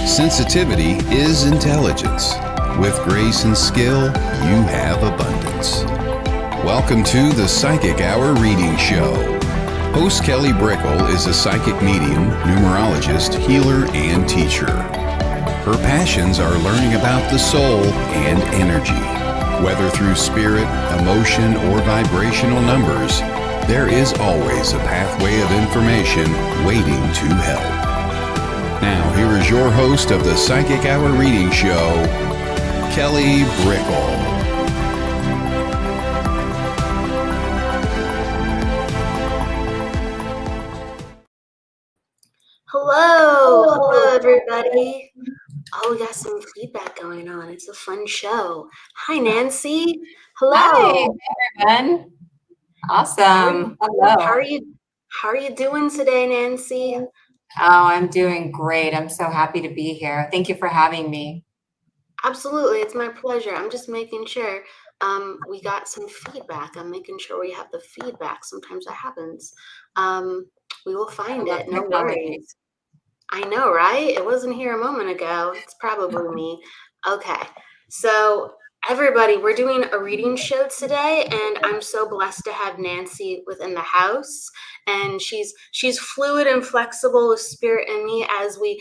Sensitivity is intelligence. With grace and skill, you have abundance. Welcome to the Psychic Hour Reading Show. Host Kelly Brickle is a psychic medium, numerologist, healer, and teacher. Her passions are learning about the soul and energy. Whether through spirit, emotion, or vibrational numbers, there is always a pathway of information waiting to help. Now, here is your host of the Psychic Hour Reading Show, Kelly Brickle. Hello, everybody. Oh, we got some feedback going on. It's a fun show. Hi, Nancy. Hello. Hi, everyone. Awesome. Hello. How are you doing today, Nancy? Oh, I'm doing great. I'm so happy to be here. Thank you for having me. Absolutely. It's my pleasure. I'm just making sure we got some feedback. I'm making sure we have the feedback. Sometimes that happens. We will find it. No worries. I know, right? It wasn't here a moment ago. It's probably me. Okay. So everybody, we're doing a reading show today, and I'm so blessed to have Nancy within the house. And she's fluid and flexible with spirit and me, as we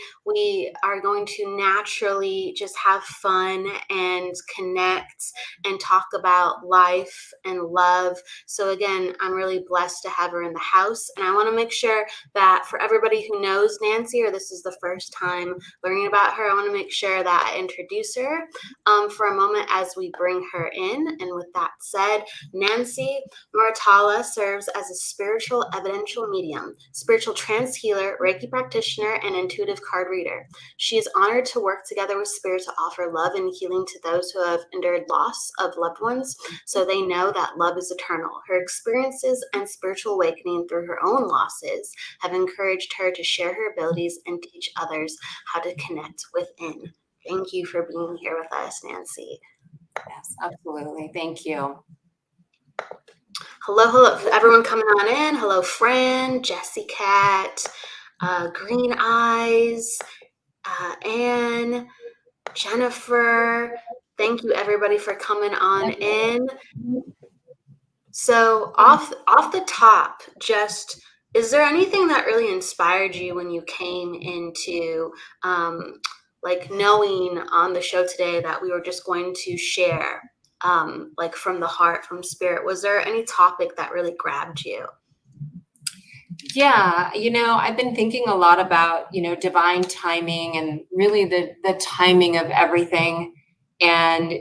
are going to naturally just have fun and connect and talk about life and love. So again, I'm really blessed to have her in the house. And I want to make sure that for everybody who knows Nancy, or this is the first time learning about her, I want to make sure that I introduce her for a moment as we bring her in. And with that said, Nancy Muratalla serves as a spiritual evidential medium, spiritual trance healer, Reiki practitioner, and intuitive card reader. She is honored to work together with spirit to offer love and healing to those who have endured loss of loved ones, so they know that love is eternal. Her experiences and spiritual awakening through her own losses have encouraged her to share her abilities and teach others how to connect within. Thank you for being here with us, Nancy. Yes, absolutely. Thank you. Hello, everyone coming on in. Hello, Fran, Jessie Cat, Green Eyes, Anne, Jennifer. Thank you, everybody, for coming on in. So off the top, just, is there anything that really inspired you when you came into like knowing on the show today that we were just going to share like from the heart, from spirit? Was there any topic that really grabbed you? Yeah, I've been thinking a lot about, divine timing and really the timing of everything. And,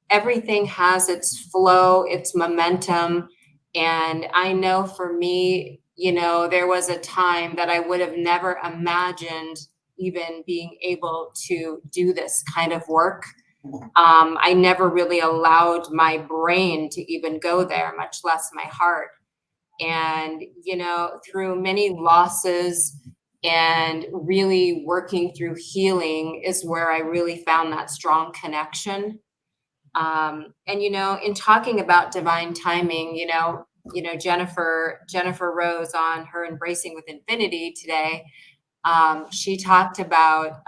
everything has its flow, its momentum. And I know for me, there was a time that I would have never imagined even being able to do this kind of work. I never really allowed my brain to even go there, much less my heart. And, through many losses and really working through healing is where I really found that strong connection. And, in talking about divine timing, Jennifer Rose on her Embracing with Infinity today, she talked about,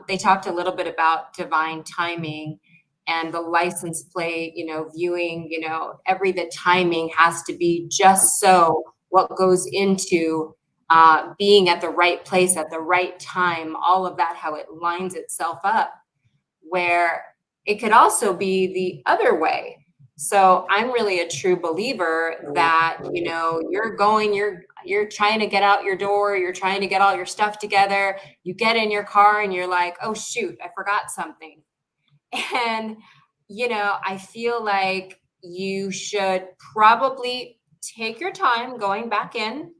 they talked a little bit about divine timing and the license plate, viewing, the timing has to be just so what goes into being at the right place at the right time, all of that, how it lines itself up, where it could also be the other way. So I'm really a true believer that, you're trying to get out your door, you're trying to get all your stuff together, you get in your car and you're like, oh shoot, I forgot something. And, I feel like you should probably take your time going back in.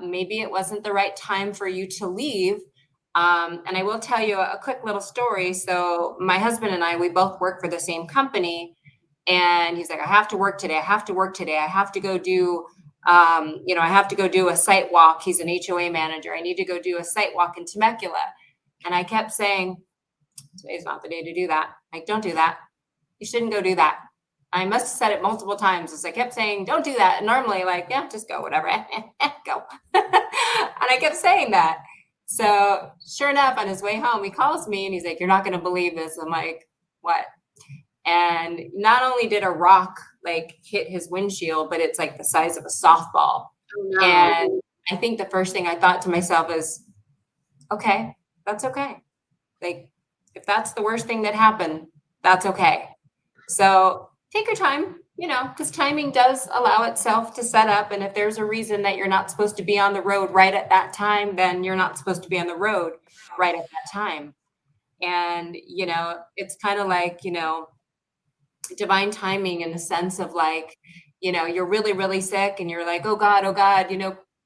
Maybe it wasn't the right time for you to leave. And I will tell you a quick little story. So my husband and I, we both work for the same company. And he's like, I have to work today. I have to work today. I have to go do, I have to go do a site walk. He's an HOA manager. I need to go do a site walk in Temecula. And I kept saying, today's not the day to do that. Like, don't do that. You shouldn't go do that. I must have said it multiple times as I kept saying, don't do that. And normally like, yeah, just go, whatever, go. And I kept saying that. So sure enough, on his way home, he calls me and he's like, "You're not going to believe this." I'm like, "What?" And not only did a rock like hit his windshield, but it's like the size of a softball. Oh, no. And I think the first thing I thought to myself is, okay, that's okay. Like, if that's the worst thing that happened, that's okay. So take your time, because timing does allow itself to set up. And if there's a reason that you're not supposed to be on the road right at that time, then you're not supposed to be on the road right at that time. And, it's kind of like, divine timing in the sense of like, you're really, really sick and you're like, oh God,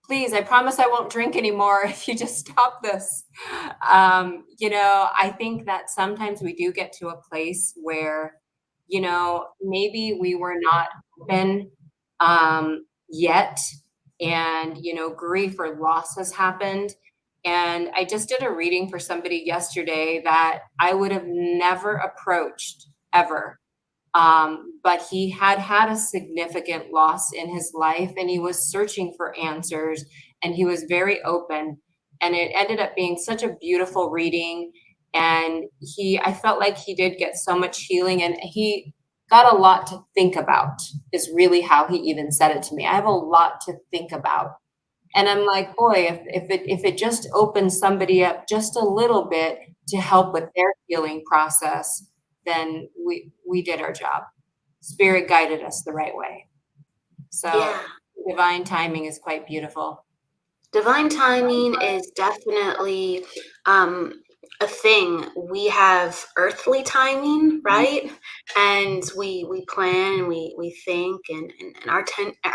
please, I promise I won't drink anymore if you just stop this. I think that sometimes we do get to a place where, maybe we were not open yet, and, grief or loss has happened. And I just did a reading for somebody yesterday that I would have never approached ever. But he had had a significant loss in his life and he was searching for answers and he was very open. And it ended up being such a beautiful reading. And I felt like he did get so much healing and he got a lot to think about, is really how he even said it to me. I have a lot to think about. And I'm like, boy, if it just opens somebody up just a little bit to help with their healing process, then we did our job. Spirit guided us the right way. So Yeah. divine timing is quite beautiful. Divine timing is definitely a thing. We have earthly timing, right? And we plan and we think, and our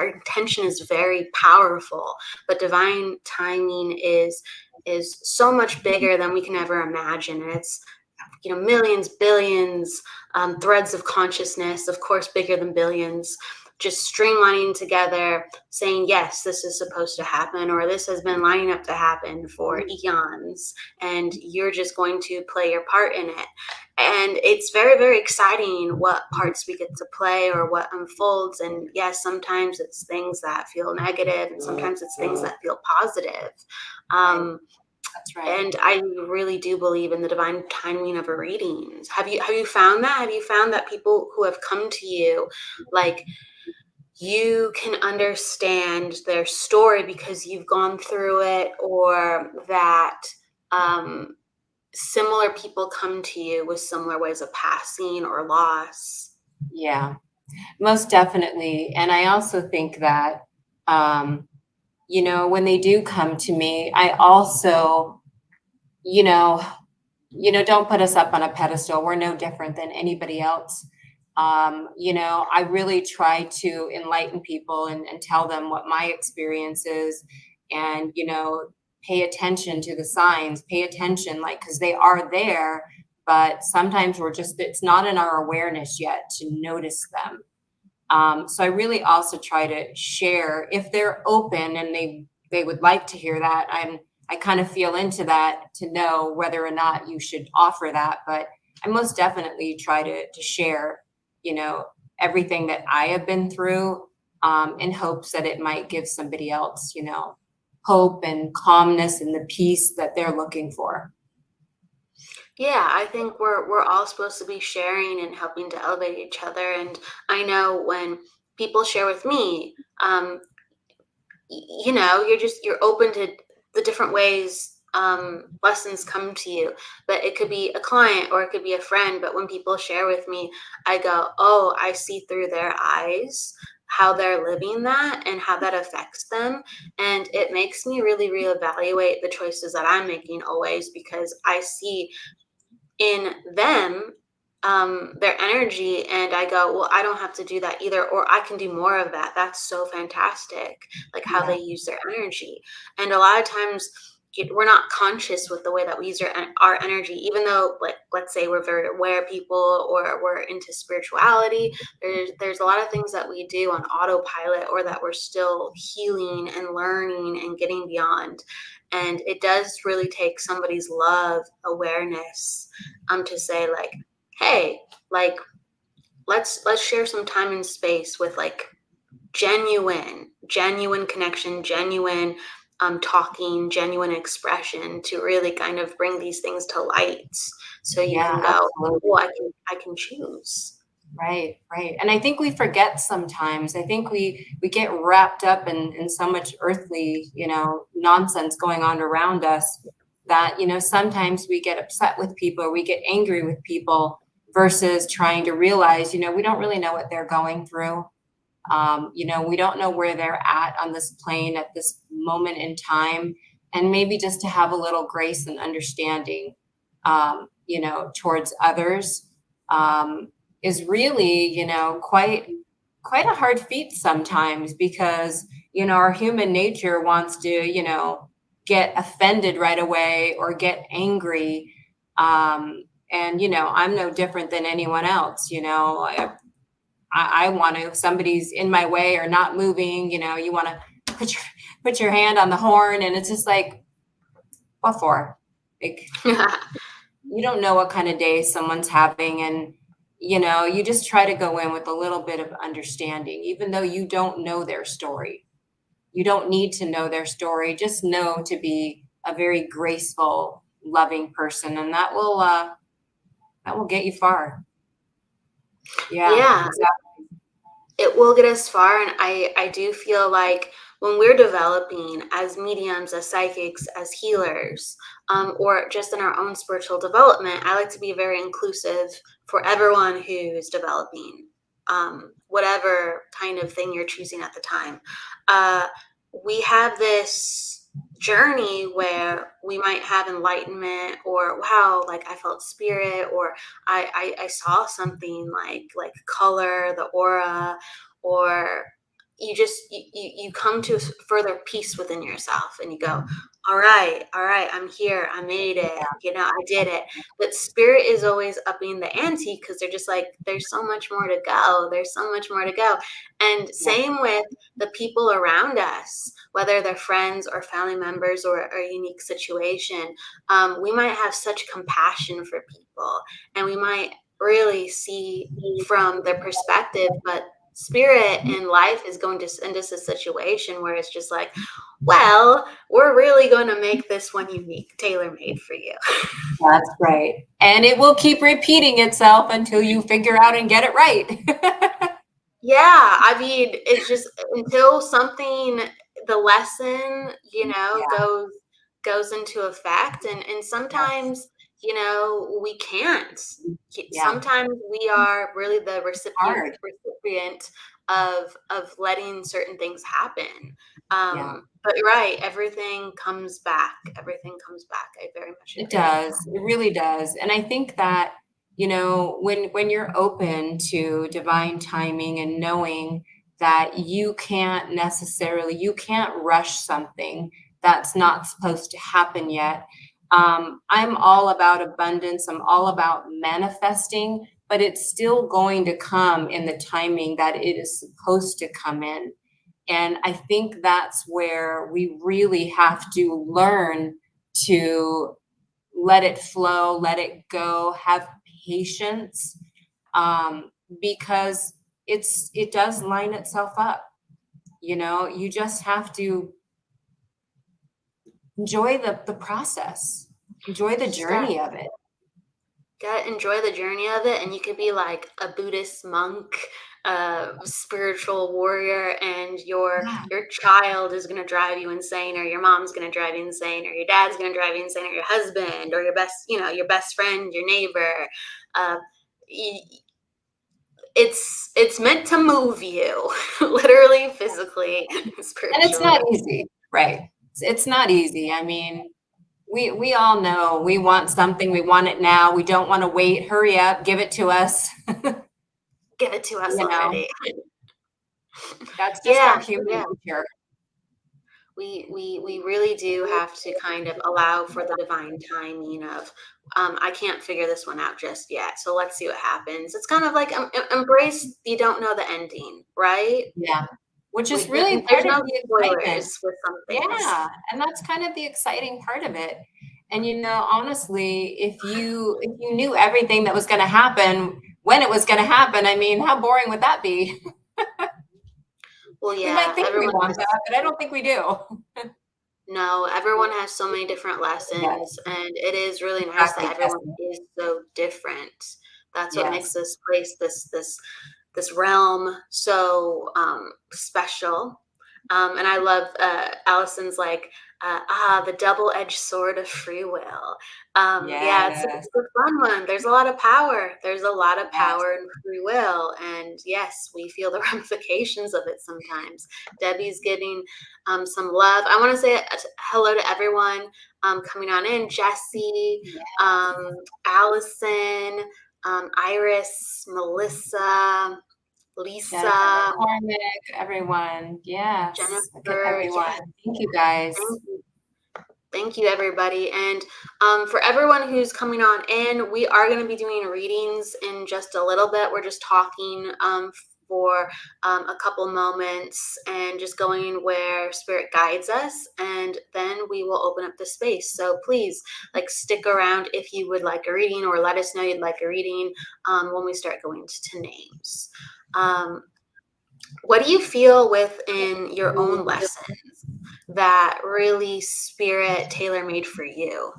intention is very powerful. But divine timing is so much bigger than we can ever imagine. And it's millions, billions, threads of consciousness, of course, bigger than billions, just streamlining together, saying, yes, this is supposed to happen, or this has been lining up to happen for eons, and you're just going to play your part in it. And it's very, very exciting what parts we get to play or what unfolds. And yes, sometimes it's things that feel negative, and sometimes it's things that feel positive. That's right. And I really do believe in the divine timing of a readings. Have you found that? Have you found that people who have come to you, like, you can understand their story because you've gone through it, or that similar people come to you with similar ways of passing or loss? Yeah, most definitely. And I also think that, when they do come to me, I also, don't put us up on a pedestal. We're no different than anybody else. I really try to enlighten people and tell them what my experience is, and, pay attention to the signs, pay attention, like, because they are there, but sometimes it's not in our awareness yet to notice them. So I really also try to share if they're open and they would like to hear that. I kind of feel into that to know whether or not you should offer that, but I most definitely try to share, everything that I have been through, in hopes that it might give somebody else, hope and calmness and the peace that they're looking for. Yeah, I think we're all supposed to be sharing and helping to elevate each other. And I know when people share with me, you're open to the different ways lessons come to you. But it could be a client or it could be a friend. But when people share with me, I go, oh, I see through their eyes how they're living that and how that affects them. And it makes me really reevaluate the choices that I'm making always, because I see in them their energy, and I go, well, I don't have to do that either, or I can do more of that. That's so fantastic, like how they use their energy. And a lot of times we're not conscious with the way that we use our energy, even though, like, let's say we're very aware people or we're into spirituality. There's a lot of things that we do on autopilot, or that we're still healing and learning and getting beyond. And it does really take somebody's love, awareness, to say, like, hey, like, let's share some time and space with, like, genuine connection, genuine talking, genuine expression to really kind of bring these things to light. So you Yeah, can go, absolutely. oh, I can choose. Right, right. And I think we forget sometimes. I think we get wrapped up in so much earthly, nonsense going on around us that, sometimes we get upset with people or we get angry with people versus trying to realize, we don't really know what they're going through. We don't know where they're at on this plane at this moment in time. And maybe just to have a little grace and understanding, towards others, is really, quite a hard feat sometimes because, our human nature wants to, get offended right away or get angry. And, I'm no different than anyone else, I want to, if somebody's in my way or not moving, you want to put your hand on the horn, and it's just like, what for? Like, you don't know what kind of day someone's having, and you just try to go in with a little bit of understanding, even though you don't know their story. You don't need to know their story. Just know to be a very graceful, loving person, and that will get you far. Yeah. Exactly. It will get us far. And I do feel like when we're developing as mediums, as psychics, as healers, or just in our own spiritual development, I like to be very inclusive for everyone who's developing, whatever kind of thing you're choosing at the time. We have this journey where we might have enlightenment, or wow, like I felt spirit, or I saw something like color, the aura, or you come to further peace within yourself, and you go, all right, I'm here, I made it, I did it. But spirit is always upping the ante, because they're just like, there's so much more to go, and same with the people around us, whether they're friends or family members or a unique situation. We might have such compassion for people, and we might really see from their perspective, but spirit in life is going to send us a situation where it's just like, well, we're really going to make this one unique, tailor-made for you. That's right. And it will keep repeating itself until you figure out and get it right. Yeah, I mean, it's just until something, the lesson, goes into effect, and sometimes, we can't. Sometimes we are really the recipient of letting certain things happen. But you're right, everything comes back. Everything comes back. I very much agree. It does. It really does. And I think that, when you're open to divine timing and knowing that you can't rush something that's not supposed to happen yet. I'm all about abundance. I'm all about manifesting, but it's still going to come in the timing that it is supposed to come in. And I think that's where we really have to learn to let it flow, let it go, have patience, because it does line itself up. You just have to enjoy the process, enjoy the journey of it. Gotta enjoy the journey of it. And you could be like a Buddhist monk, spiritual warrior, and your child is going to drive you insane, or your mom's going to drive you insane, or your dad's going to drive you insane, or your husband, or your best friend, your neighbor. It's meant to move you, literally, physically, spiritually. And it's not easy, right? It's not easy. I mean, we all know we want something, we want it now, we don't want to wait. Hurry up, give it to us. Give it to us already. That's just our human nature. We really do have to kind of allow for the divine timing of, I can't figure this one out just yet, so let's see what happens. It's kind of like embrace you don't know the ending, right? Yeah, which is really part of the excitement. With some things. Yeah, and that's kind of the exciting part of it. And honestly, if you knew everything that was going to happen when it was going to happen, I mean, how boring would that be? Well, yeah, we might think we want that, but I don't think we do. No, everyone has so many different lessons, and it is really nice Exactly, that everyone Jesse. is so different. That's what makes Yes. this place, this realm so special. And I love Allison's like, the double-edged sword of free will. Yeah, it's Yes. a fun one. There's a lot of power. There's a lot of Yes. power in free will. And yes, we feel the ramifications of it sometimes. Debbie's giving some love. I want to say hello to everyone coming on in. Jesse, Allison, Iris, Melissa, Jennifer Lisa, McCormick, everyone. Yes. Look at Jennifer. everyone. Yes, Thank you guys. thank you. Thank you, everybody. And for everyone who's coming on in, we are going to be doing readings in just a little bit. We're just talking for a couple moments and just going where spirit guides us. And then we will open up the space. So please, like, stick around if you would like a reading, or let us know you'd like a reading when we start going to names. What do you feel within your own lessons that really spirit tailor-made for you?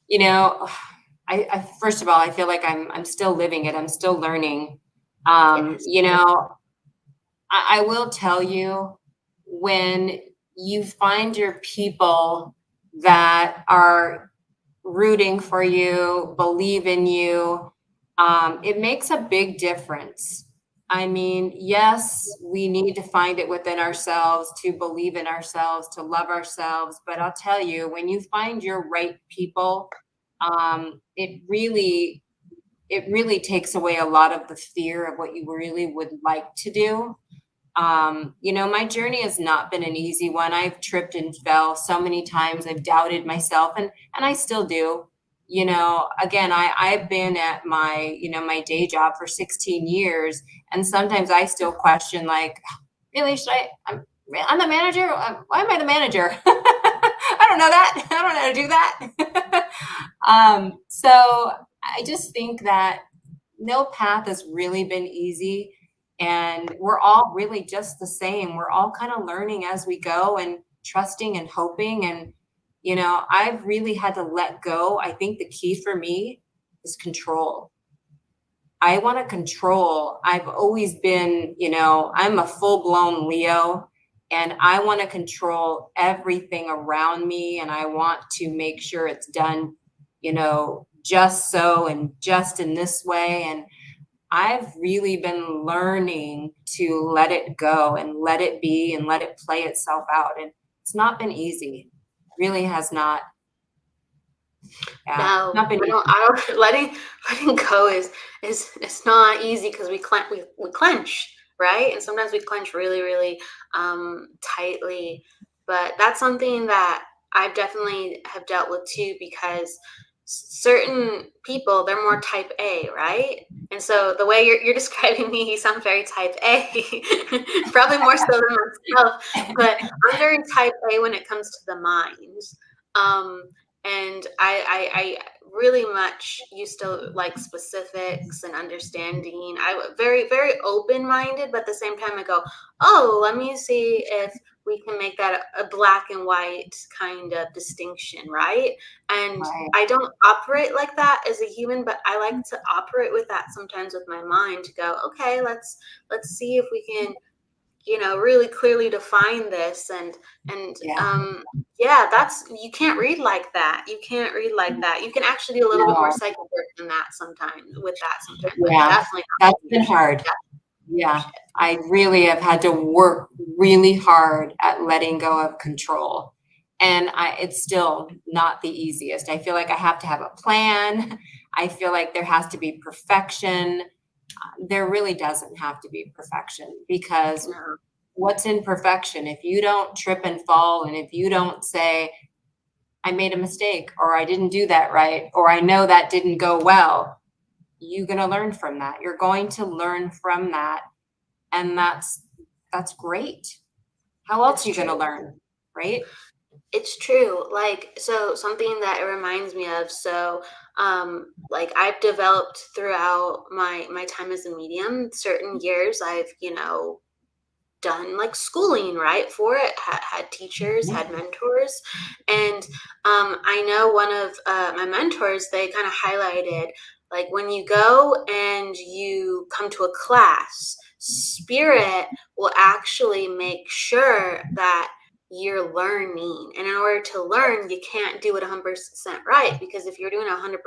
You know, I first of all, I feel like I'm still living it. I'm still learning. Yes. You know, I will tell you, when you find your people that are rooting for you, believe in you, it makes a big difference. I mean, yes, we need to find it within ourselves to believe in ourselves, to love ourselves. But I'll tell you, when you find your right people, it really takes away a lot of the fear of what you really would like to do. You know, my journey has not been an easy one. I've tripped and fell so many times. I've doubted myself, and I still do. You know, again, I've been at my, you know, my day job for 16 years, and sometimes I still question, like, really, should I'm the manager. Why am I the manager? I don't know that. I don't know how to do that. So I just think that no path has really been easy, and we're all really just the same. We're all kind of learning as we go and trusting and hoping. And, you know, I've really had to let go. I think the key for me is control. I want to control. I've always been, you know, I'm a full blown Leo, and I want to control everything around me. And I want to make sure it's done, you know, just so and just in this way. And I've really been learning to let it go and let it be and let it play itself out. And it's not been easy. Really has not. Yeah, No, not been easy. I don't. Letting go is it's not easy because we clench, right? And sometimes we clench really, really tightly. But that's something that I definitely have dealt with too, because certain people, they're more type A, right? And so the way you're describing me, you sound very type A, probably more so than myself. But I'm very type A when it comes to the mind. And I really much used to like specifics and understanding. I was very, very open-minded, but at the same time I go, oh, let me see if we can make that a black and white kind of distinction, right? And Right. I don't operate like that as a human, but I like to operate with that sometimes with my mind, to go, okay, let's see if we can, you know, really clearly define this. And Yeah. yeah, that's, you can't read like that. You can't read like that. You can actually do a little bit more No. psychic work than that sometimes, but Yeah. definitely not That's been leadership. hard. Yeah. I really have had to work really hard at letting go of control. And it's still not the easiest. I feel like I have to have a plan. I feel like there has to be perfection. There really doesn't have to be perfection, because No. what's in perfection? If you don't trip and fall, and if you don't say, I made a mistake, or I didn't do that right, or I know that didn't go well, you're going to learn from that. You're going to learn from that. And that's great. How else are you going to learn? Right? It's true. Like, so something that it reminds me of. So, like, I've developed throughout my time as a medium, certain years I've, you know, done like schooling, right, for it, had teachers, had mentors. And I know one of my mentors, they kind of highlighted, like, when you go and you come to a class, spirit will actually make sure that you're learning. And in order to learn, you can't do it 100% right, because if you're doing 100%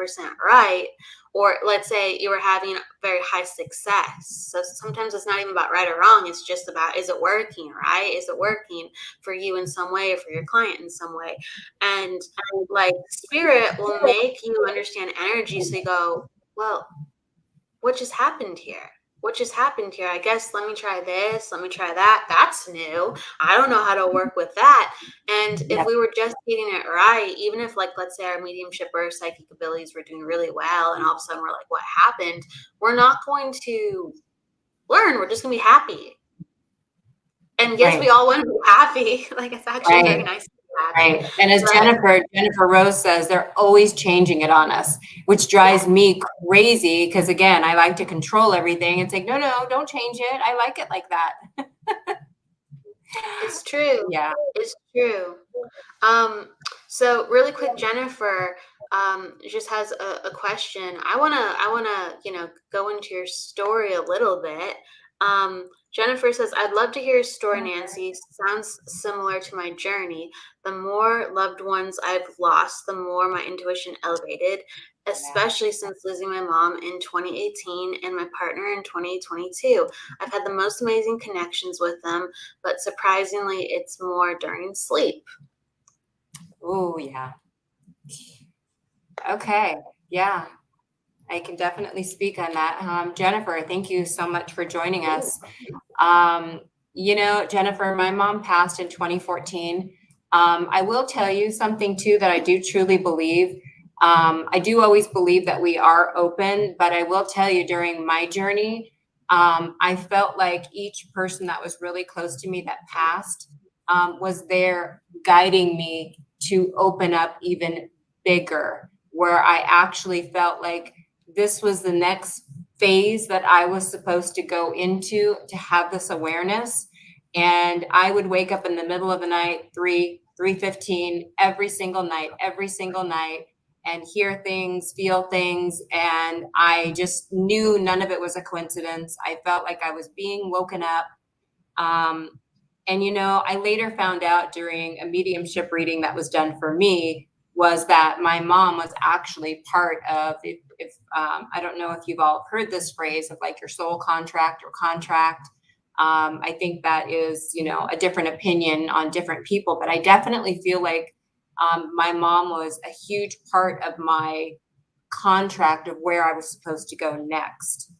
right, or let's say you were having very high success, so sometimes it's not even about right or wrong, it's just about, is it working, right? Is it working for you in some way, or for your client in some way? And like, spirit will make you understand energy, so you go, well, what just happened here? What just happened here? I guess let me try this, let me try that. That's new. I don't know how to work with that. And if we were just getting it right, even if, like, let's say our mediumship or psychic abilities were doing really well, and all of a sudden we're like, what happened? We're not going to learn. We're just going to be happy. And yes, we all want to be happy. Like, it's actually very nice to be happy. Right. And as Jennifer Rose says, they're always changing it on us, which drives me crazy, because again, I like to control everything. It's like, no, don't change it. I like it like that. It's true. Yeah. It's true. So really quick, Jennifer just has a question. I wanna, go into your story a little bit. Jennifer says, I'd love to hear your story, Nancy. Sounds similar to my journey. The more loved ones I've lost, the more my intuition elevated, especially since losing my mom in 2018 and my partner in 2022. I've had the most amazing connections with them, but surprisingly, it's more during sleep. Oh, yeah. Okay. Yeah. I can definitely speak on that. Jennifer, thank you so much for joining us. Jennifer, my mom passed in 2014. I will tell you something too, that I do truly believe. I do always believe that we are open, but I will tell you, during my journey, I felt like each person that was really close to me that passed was there guiding me to open up even bigger, where I actually felt like this was the next phase that I was supposed to go into, to have this awareness. And I would wake up in the middle of the night, 3:15 every single night, and hear things, feel things. And I just knew none of it was a coincidence. I felt like I was being woken up. I later found out during a mediumship reading that was done for me, was that my mom was actually part of, if I don't know if you've all heard this phrase of like your soul contract or contract. I think that is, a different opinion on different people, but I definitely feel like my mom was a huge part of my contract of where I was supposed to go next.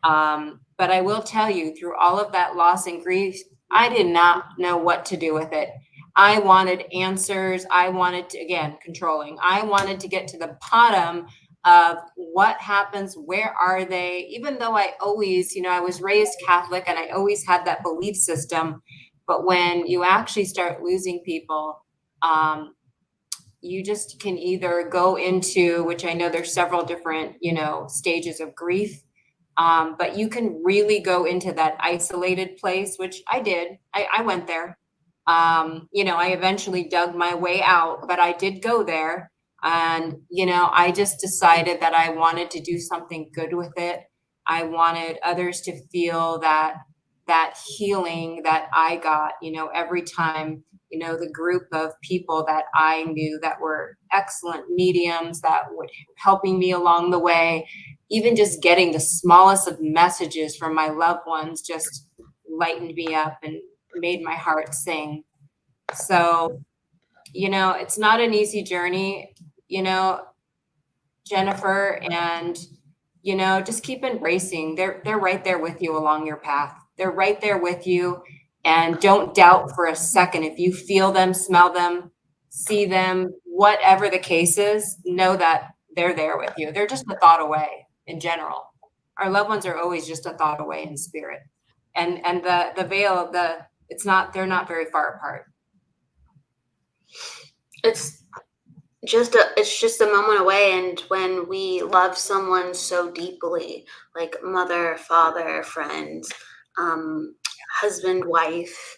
But I will tell you, through all of that loss and grief, I did not know what to do with it. I wanted answers. I wanted to, again, controlling. I wanted to get to the bottom of what happens. Where are they? Even though I always, I was raised Catholic and I always had that belief system. But when you actually start losing people, you just can either go into, which I know there's several different, stages of grief. But you can really go into that isolated place, which I did. I went there. I eventually dug my way out, but I did go there. And, I just decided that I wanted to do something good with it. I wanted others to feel that healing that I got, every time, the group of people that I knew that were excellent mediums that were helping me along the way. Even just getting the smallest of messages from my loved ones just lightened me up and made my heart sing. So, it's not an easy journey, Jennifer, and, just keep embracing. They're right there with you along your path. They're right there with you, and don't doubt for a second. If you feel them, smell them, see them, whatever the case is, know that they're there with you. They're just a thought away. In general, our loved ones are always just a thought away in spirit, and the veil of they're not very far apart. It's just a moment away. And when we love someone so deeply, like mother, father, friend, husband, wife,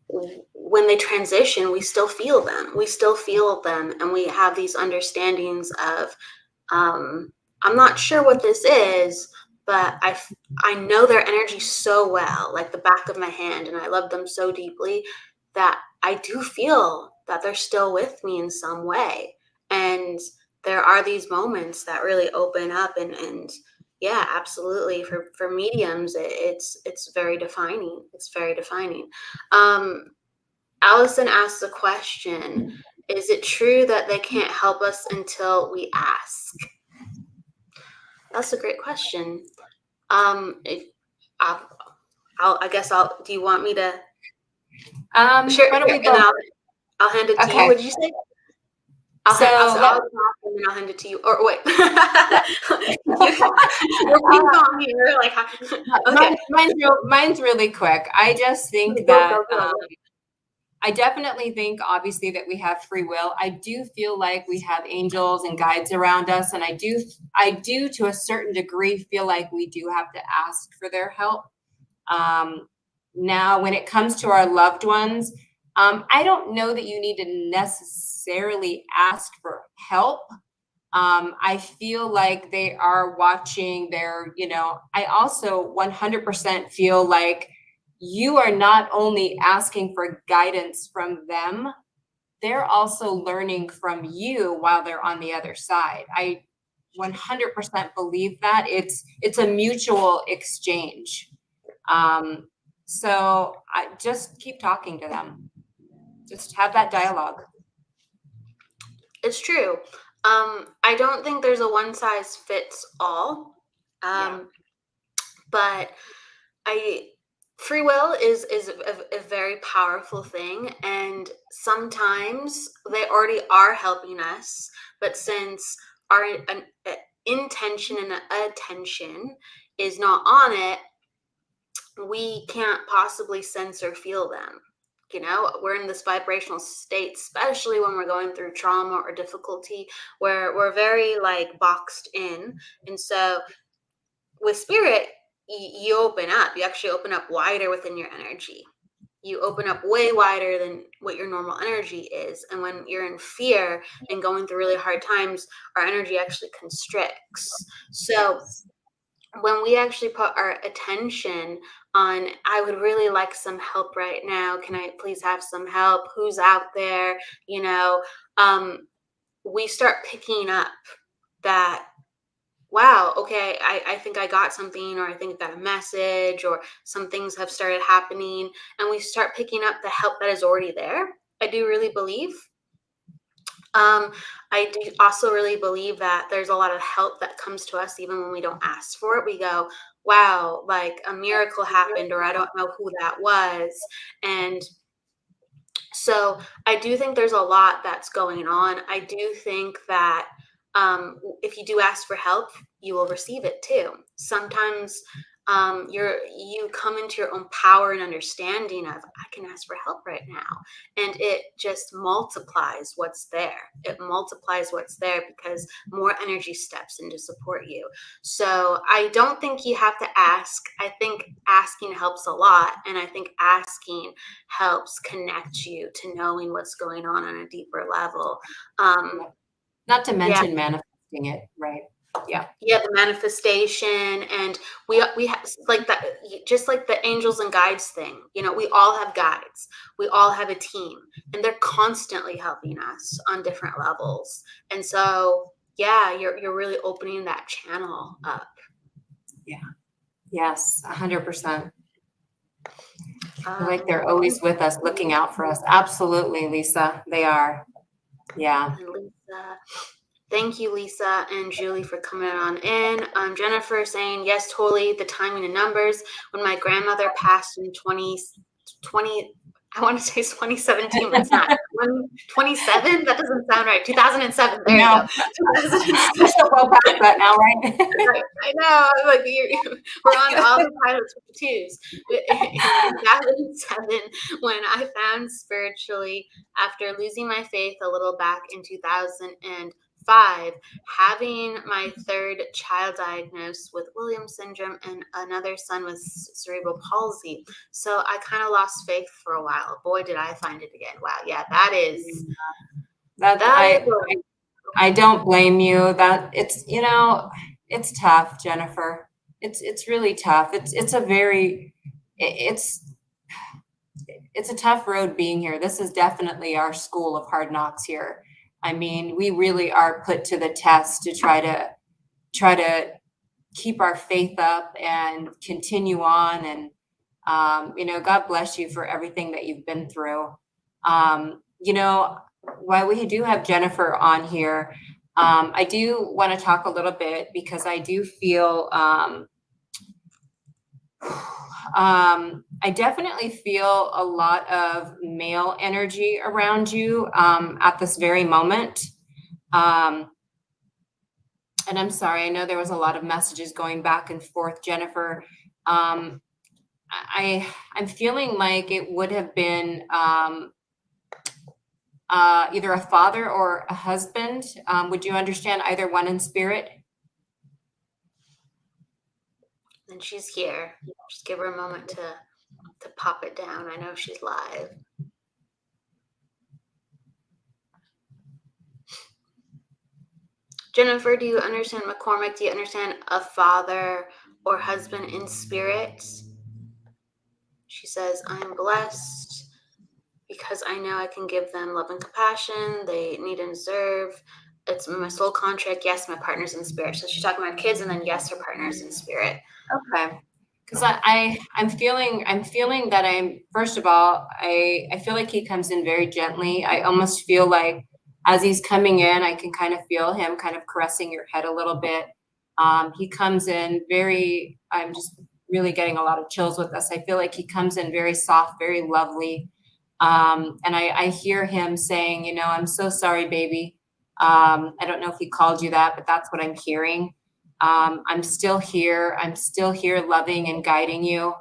when they transition, we still feel them. And we have these understandings of, I'm not sure what this is, but I know their energy so well, like the back of my hand, and I love them so deeply that I do feel that they're still with me in some way. And there are these moments that really open up, and yeah, absolutely. For mediums, it's very defining. It's very defining. Allison asked the question, is it true that they can't help us until we ask? That's a great question. If I guess do you want me to share? Why don't we And go? I'll hand it to you. Okay. What did you say? I'll talk and then I'll hand it to you. Or wait, you're ping pong here. Like, okay. Mine's really quick. I just think that I definitely think, obviously, that we have free will. I do feel like we have angels and guides around us, and I do to a certain degree feel like we do have to ask for their help. Now, when it comes to our loved ones, I don't know that you need to necessarily ask for help. I feel like they are watching I also 100% feel like you are not only asking for guidance from them, they're also learning from you while they're on the other side. I 100% believe that it's a mutual exchange. So I just keep talking to them. Just have that dialogue. It's true. I don't think there's a one size fits all. But free will is a very powerful thing, and sometimes they already are helping us, but since our intention and attention is not on it, we can't possibly sense or feel them. We're in this vibrational state, especially when we're going through trauma or difficulty, where we're very boxed in. And so with spirit, you open up. You actually open up wider within your energy. You open up way wider than what your normal energy is. And when you're in fear and going through really hard times, our energy actually constricts. So when we actually put our attention on, I would really like some help right now. Can I please have some help? Who's out there? We start picking up that, wow, okay, I think I got something, or I think I got a message, or some things have started happening, and we start picking up the help that is already there. I do really believe. I do also really believe that there's a lot of help that comes to us even when we don't ask for it. We go, wow, like a miracle happened, or I don't know who that was. And so I do think there's a lot that's going on. I do think that if you do ask for help, you will receive it too. Sometimes you come into your own power and understanding of, I can ask for help right now. And it just multiplies what's there. It multiplies what's there because more energy steps in to support you. So I don't think you have to ask. I think asking helps a lot. And I think asking helps connect you to knowing what's going on a deeper level. Not to mention manifesting it, right? Yeah, the manifestation, and we have like that, just like the angels and guides thing. We all have guides, we all have a team, and they're constantly helping us on different levels. And so you're really opening that channel up. Yes, 100%. Like they're always with us, looking out for us. Absolutely, Lisa, they are. Yeah. Lisa, thank you, Lisa and Julie, for coming on in. Jennifer saying, yes, totally, the timing and numbers. When my grandmother passed in 2020, I want to say 2017, but it's not. 27? That doesn't sound right. 2007. There you go. We're so well past that now, right? I know. I'm like, we're on all the pilots with the twos. In 2007, when I found spiritually, after losing my faith a little back in 2000 5, having my 3rd child diagnosed with Williams syndrome and another son with cerebral palsy. So I kind of lost faith for a while. Boy, did I find it again. Wow. Yeah, that is. I don't blame you. That it's, you know, it's tough, Jennifer. It's really tough. It's a tough road being here. This is definitely our school of hard knocks here. I mean, we really are put to the test to try to keep our faith up and continue on. And you know, God bless you for everything that you've been through. You know, while we do have Jennifer on here, I do want to talk a little bit because I do feel I definitely feel a lot of male energy around you at this very moment. And I'm sorry, I know there was a lot of messages going back and forth, Jennifer. I'm feeling like it would have been either a father or a husband. Would you understand either one in spirit? And she's here. Just give her a moment to pop it down. I know she's live. Jennifer, do you understand, McCormick, do you understand a father or husband in spirit? She says, I'm blessed because I know I can give them love and compassion they need and deserve. It's my soul contract. Yes, my partner's in spirit. So she's talking about kids, and then yes, her partner's in spirit. Okay. Because I'm feeling that first of all, I feel like he comes in very gently. I almost feel like as he's coming in, I can kind of feel him kind of caressing your head a little bit. He comes in I'm just really getting a lot of chills with this. I feel like he comes in very soft, very lovely. And I hear him saying, you know, I'm so sorry, baby. I don't know if he called you that, but that's what I'm hearing. I'm still here. I'm still here loving and guiding you.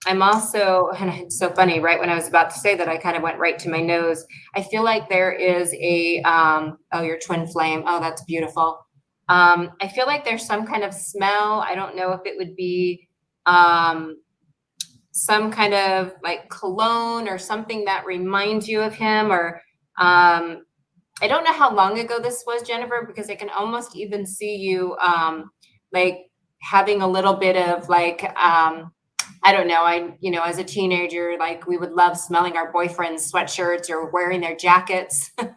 I'm also, and it's so funny, right when I was about to say that, I kind of went right to my nose. I feel like there is your twin flame. Oh, that's beautiful. I feel like there's some kind of smell. I don't know if it would be some kind of like cologne or something that reminds you of him, or I don't know how long ago this was, Jennifer, because I can almost even see you like having a little bit of like, I don't know, as a teenager, like we would love smelling our boyfriend's sweatshirts or wearing their jackets. So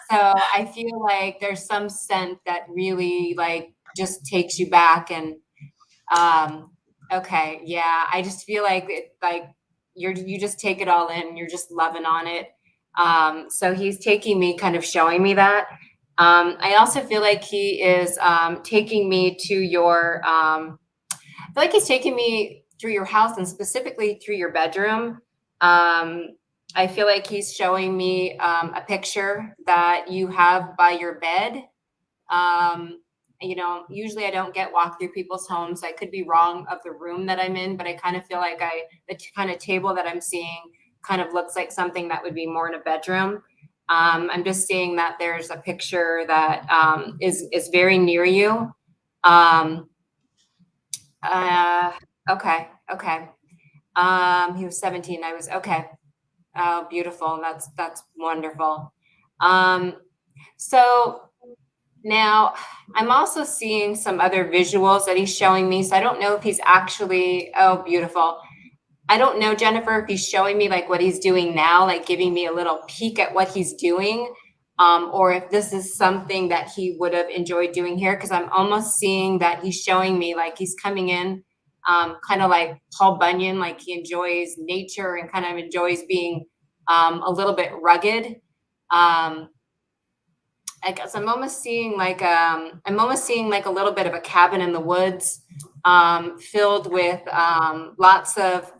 I feel like there's some scent that really like just takes you back. And okay, yeah, I just feel like you just take it all in. You're just loving on it. So he's taking me, kind of showing me that. I also feel like he is taking me to I feel like he's taking me through your house and specifically through your bedroom. I feel like he's showing me a picture that you have by your bed. You know, usually I don't get walk through people's homes. I could be wrong of the room that I'm in, but I kind of feel like the kind of table that I'm seeing kind of looks like something that would be more in a bedroom. I'm just seeing that there's a picture that is very near you. Okay. He was 17. I was okay. Oh, beautiful. That's wonderful. So now I'm also seeing some other visuals that he's showing me. So I don't know if he's actually, oh, beautiful. I don't know, Jennifer, if he's showing me like what he's doing now, like giving me a little peek at what he's doing, or if this is something that he would have enjoyed doing here. Cause I'm almost seeing that he's showing me like he's coming in, kind of like Paul Bunyan, like he enjoys nature and kind of enjoys being a little bit rugged. I guess I'm almost seeing like a little bit of a cabin in the woods, filled with lots of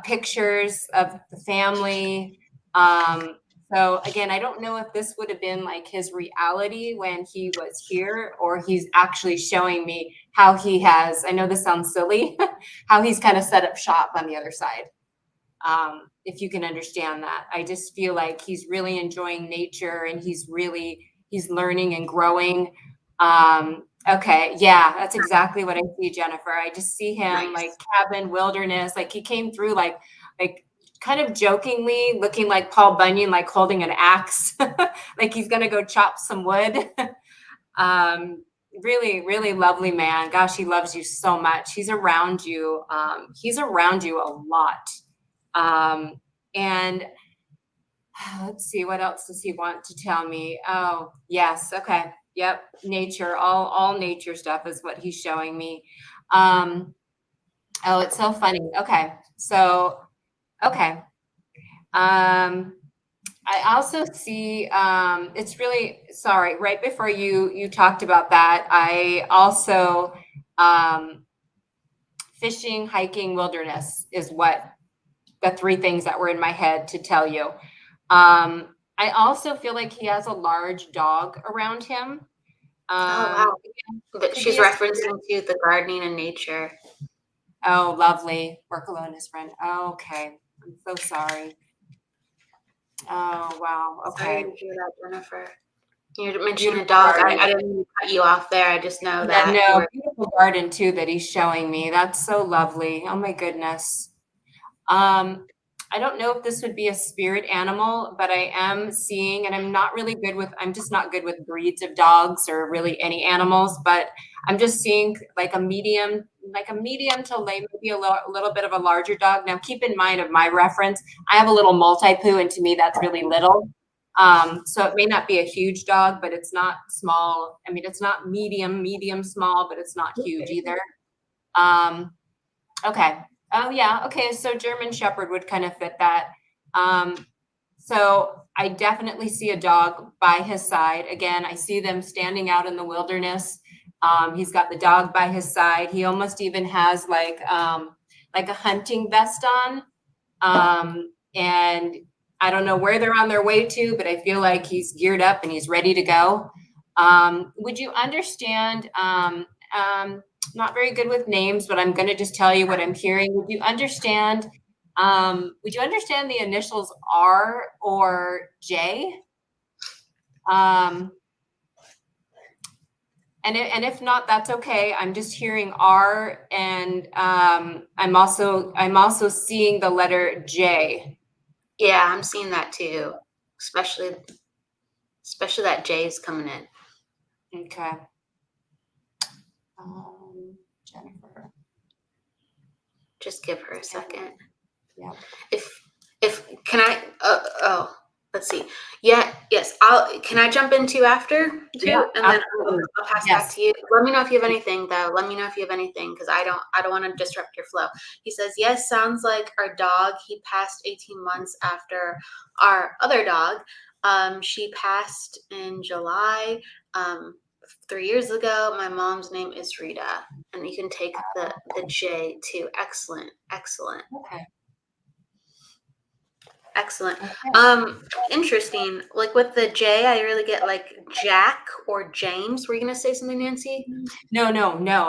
pictures of the family. So again, I don't know if this would have been like his reality when he was here, or he's actually showing me how he has, I know this sounds silly, how he's kind of set up shop on the other side. if you can understand that. I just feel like he's really enjoying nature, and he's learning and growing. Okay. Yeah, that's exactly what I see, Jennifer. I just see him like cabin, wilderness, like he came through like kind of jokingly looking like Paul Bunyan, like holding an axe, like he's going to go chop some wood. Really, really lovely man. Gosh, he loves you so much. He's around you. He's around you a lot. And let's see, what else does he want to tell me? Oh, yes. Okay. Yep. Nature, all nature stuff is what he's showing me. Oh, it's so funny. Okay. So, okay. I also see, it's really, sorry, right before you talked about that, I also, fishing, hiking, wilderness is what the three things that were in my head to tell you. I also feel like he has a large dog around him. Oh, wow. But she's referencing to the gardening and nature. Oh, lovely. Work alone is friend. Okay. I'm so sorry. Oh, wow. Okay. Sorry to hear that, Jennifer. You mentioned a dog. I didn't mean to cut you off there. I just know that. No, beautiful garden too that he's showing me. That's so lovely. Oh my goodness. I don't know if this would be a spirit animal, but I am seeing, and I'm just not good with breeds of dogs or really any animals, but I'm just seeing like a medium to maybe a little bit of a larger dog. Now keep in mind of my reference, I have a little multi-poo, and to me that's really little. So it may not be a huge dog, but it's not small. I mean, it's not medium small, but it's not huge either. Okay. Oh yeah. Okay. So German Shepherd would kind of fit that. So I definitely see a dog by his side. Again, I see them standing out in the wilderness. He's got the dog by his side. He almost even has like a hunting vest on. And I don't know where they're on their way to, but I feel like he's geared up and he's ready to go. Would you understand? Not very good with names, but I'm going to just tell you what I'm hearing. Would you understand the initials R or J? And if not, that's okay. I'm just hearing R, and I'm also seeing the letter J. Yeah, I'm seeing that too. Especially that J's coming in. Okay. Jennifer. Just give her a second. Yeah. If can I? Let's see. Yeah. Yes. Can I jump in too after too, yeah, and then I'll pass back to you. Let me know if you have anything though. Let me know if you have anything, because I don't want to disrupt your flow. He says, yes, sounds like our dog. He passed 18 months after our other dog. She passed in July. 3 years ago. My mom's name is Rita, and you can take the J too. Excellent. Okay. Excellent. Okay. Interesting. Like with the J, I really get like Jack or James. Were you gonna say something, Nancy? No.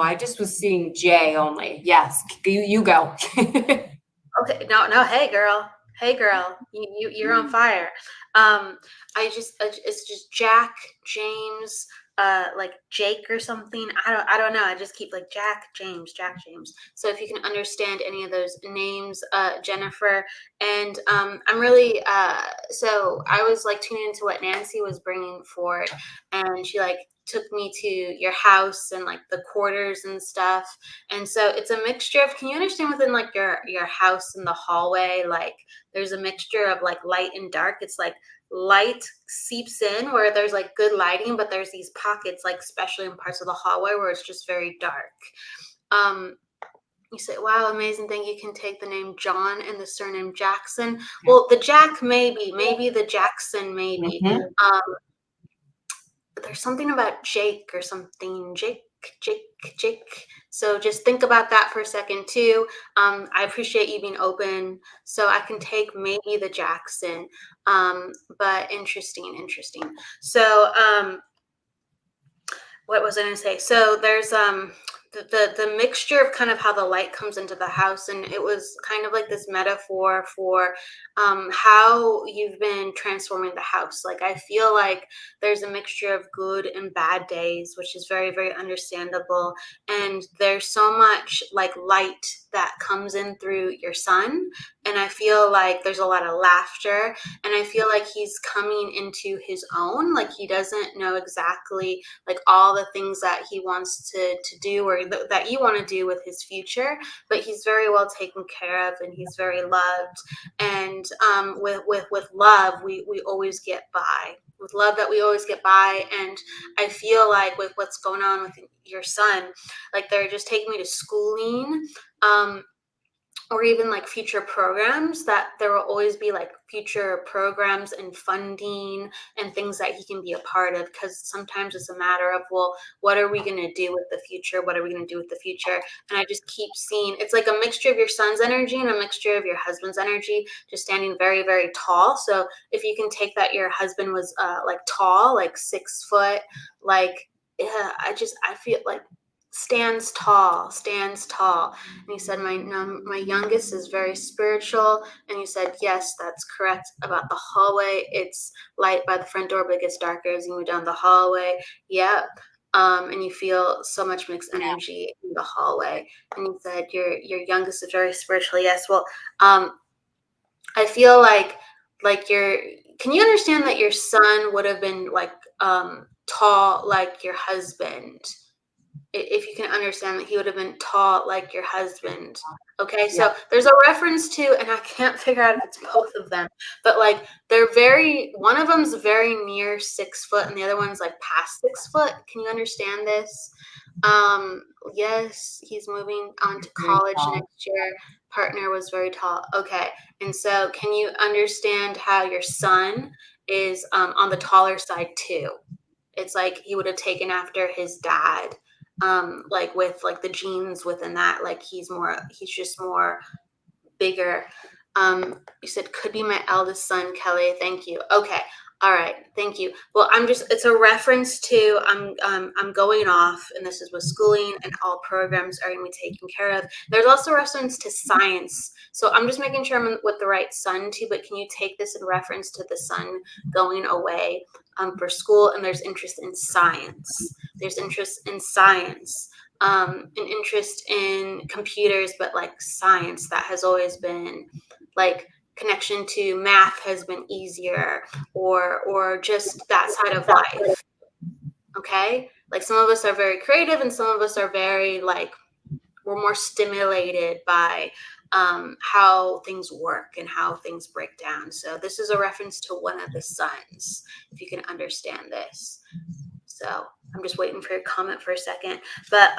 I just was seeing J only. Yes, you go. Okay. No. Hey, girl. You're on fire. It's just Jack, James, like Jake or something. I don't know. I just keep like Jack, James. So if you can understand any of those names, Jennifer, and I'm really so I was like tuning into what Nancy was bringing forward, and she like took me to your house and like the quarters and stuff. And so it's a mixture of, can you understand within like your house and the hallway, like there's a mixture of like light and dark. It's like light seeps in where there's like good lighting, but there's these pockets, like especially in parts of the hallway where it's just very dark. You say, wow, amazing thing. You can take the name John and the surname Jackson. Well, the Jack, maybe the Jackson, maybe. But there's something about Jake or something. Jake. So just think about that for a second too. I appreciate you being open, so I can take maybe the Jackson. But interesting. So what was I going to say? So there's the mixture of kind of how the light comes into the house, and it was kind of like this metaphor for how you've been transforming the house. Like, I feel like there's a mixture of good and bad days, which is very, very understandable. And there's so much like light that comes in through your son. And I feel like there's a lot of laughter, and I feel like he's coming into his own. Like, he doesn't know exactly like all the things that he wants to do, or that you want to do with his future, but he's very well taken care of, and he's very loved. And with love, we always get by. With love, that we always get by. And I feel like with what's going on with your son, like, they're just taking me to schooling, or even like future programs, that there will always be like future programs and funding and things that he can be a part of. Because sometimes it's a matter of, well, what are we going to do with the future? What are we going to do with the future? And I just keep seeing, it's like a mixture of your son's energy and a mixture of your husband's energy, just standing very, very tall. So if you can take that your husband was like tall, like 6 foot, like, yeah, I feel like stands tall. And he said, my youngest is very spiritual. And you said, yes, that's correct about the hallway. It's light by the front door, but it gets darker as you move down the hallway. Yep. And you feel so much mixed energy in the hallway. And you said your youngest is very spiritual. Yes. Well, I feel like can you understand that your son would have been like tall like your husband? If you can understand that he would have been tall like your husband. Okay, so there's a reference to, and I can't figure out if it's both of them, but like, they're one of them's very near 6 foot, and the other one's like past 6 foot. Can you understand this? Yes, he's moving on to college next year. Partner was very tall. Okay, and so can you understand how your son is on the taller side too? It's like he would have taken after his dad. Like with like the genes within that, like he's just more bigger. You said could be my eldest son, Kelly. Thank you. Okay. All right. Thank you. Well, it's a reference to, I'm going off, and this is with schooling, and all programs are going to be taken care of. There's also a reference to science. So I'm just making sure I'm with the right son too, but can you take this in reference to the son going away for school? And there's interest in science. There's interest in science, an interest in computers, but like science, that has always been like, connection to math has been easier, or just that side of life. Okay, like some of us are very creative, and some of us are very like, we're more stimulated by how things work and how things break down. So this is a reference to one of the sons, if you can understand this. So I'm just waiting for your comment for a second, but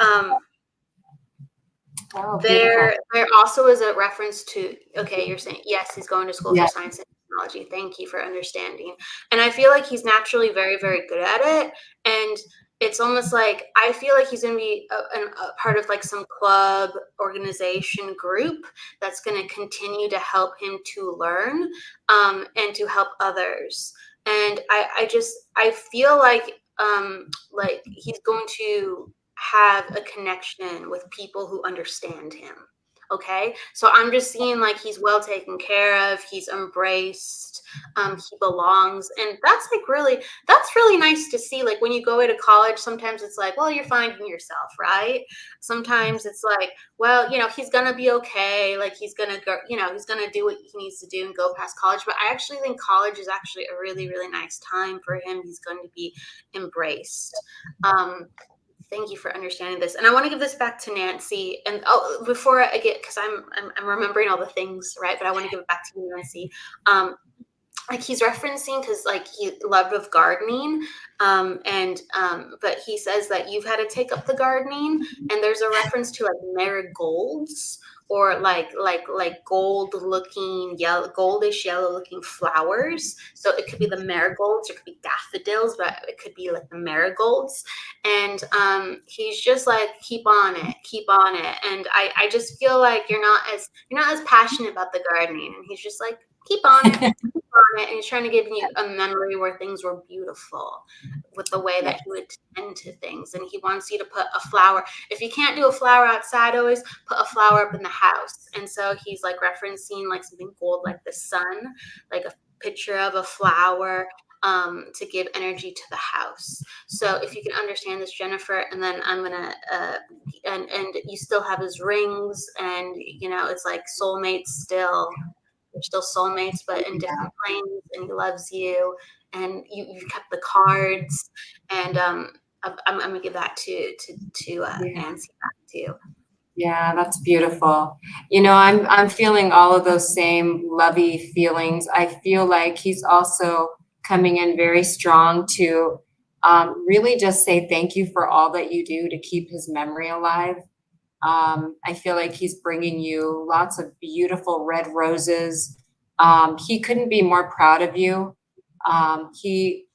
there also is a reference to, okay, you're saying, yes, he's going to school for science and technology. Thank you for understanding. And I feel like he's naturally very, very good at it. And it's almost like, I feel like he's going to be a part of like some club, organization, group that's going to continue to help him to learn and to help others. And I feel like he's going to have a connection with people who understand him. Okay, so I'm just seeing like he's well taken care of, he's embraced, he belongs, and that's really nice to see. Like when you go to college, sometimes it's like, well, you're finding yourself, right? Sometimes it's like, well, he's gonna be okay, like he's gonna go, he's gonna do what he needs to do and go past college. But I actually think college is actually a really, really nice time for him. He's going to be embraced. Thank you for understanding this. And I want to give this back to Nancy. And before I get, because I'm remembering all the things, right? But I want to give it back to you, Nancy. Like he's referencing, because like he loved of gardening, but he says that you've had to take up the gardening, and there's a reference to like marigolds, or like gold looking goldish yellow looking flowers. So it could be the marigolds, or it could be daffodils, but it could be like the marigolds. And he's just like, keep on it. And I just feel like you're not as passionate about the gardening. And he's just like, keep on it, keep on it. And he's trying to give you a memory where things were beautiful with the way that he would tend to things. And he wants you to put a flower. If you can't do a flower outside, always put a flower up in the house. And so he's like referencing like something gold, like the sun, like a picture of a flower, to give energy to the house. So if you can understand this, Jennifer, and then I'm gonna and you still have his rings, and you know it's like soulmates still. They're still soulmates, but in different planes, and he loves you, and you've kept the cards, and I'm gonna give that to Nancy back to you. Yeah, that's beautiful. You know, I'm feeling all of those same lovey feelings. I feel like he's also coming in very strong to really just say thank you for all that you do to keep his memory alive. I feel like he's bringing you lots of beautiful red roses. He couldn't be more proud of you. He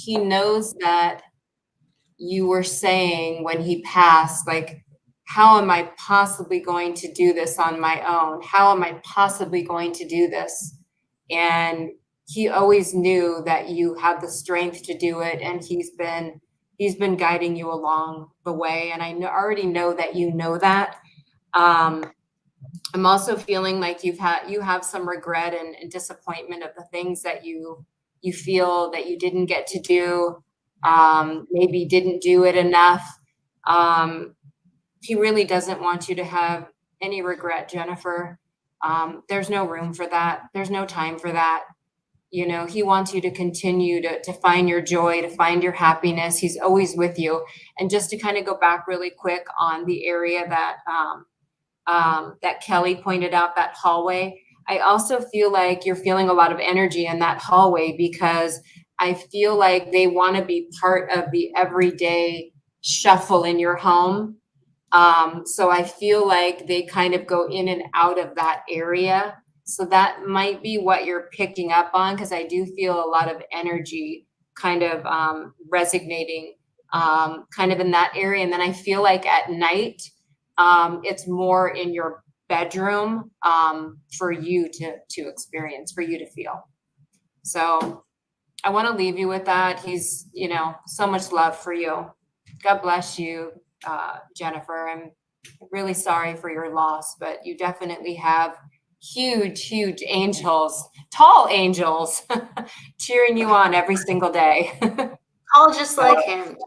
knows that you were saying when he passed, like, how am I possibly going to do this on my own? How am I possibly going to do this? And he always knew that you had the strength to do it, and he's been guiding you along the way. And I already know that you know that. I'm also feeling like you have some regret and disappointment of the things that you feel that you didn't get to do, maybe didn't do it enough. He really doesn't want you to have any regret, Jennifer. There's no room for that. There's no time for that. You know, he wants you to continue to find your joy, to find your happiness. He's always with you. And just to kind of go back really quick on the area that that Kelly pointed out, that hallway, I also feel like you're feeling a lot of energy in that hallway, because I feel like they want to be part of the everyday shuffle in your home. So I feel like they kind of go in and out of that area. So that might be what you're picking up on, because I do feel a lot of energy kind of resonating kind of in that area. And then I feel like at night, it's more in your bedroom for you to experience, for you to feel. So I want to leave you with that. He's, you know, so much love for you. God bless you, Jennifer. I'm really sorry for your loss, but you definitely have huge angels, tall angels cheering you on every single day. Tall just like him.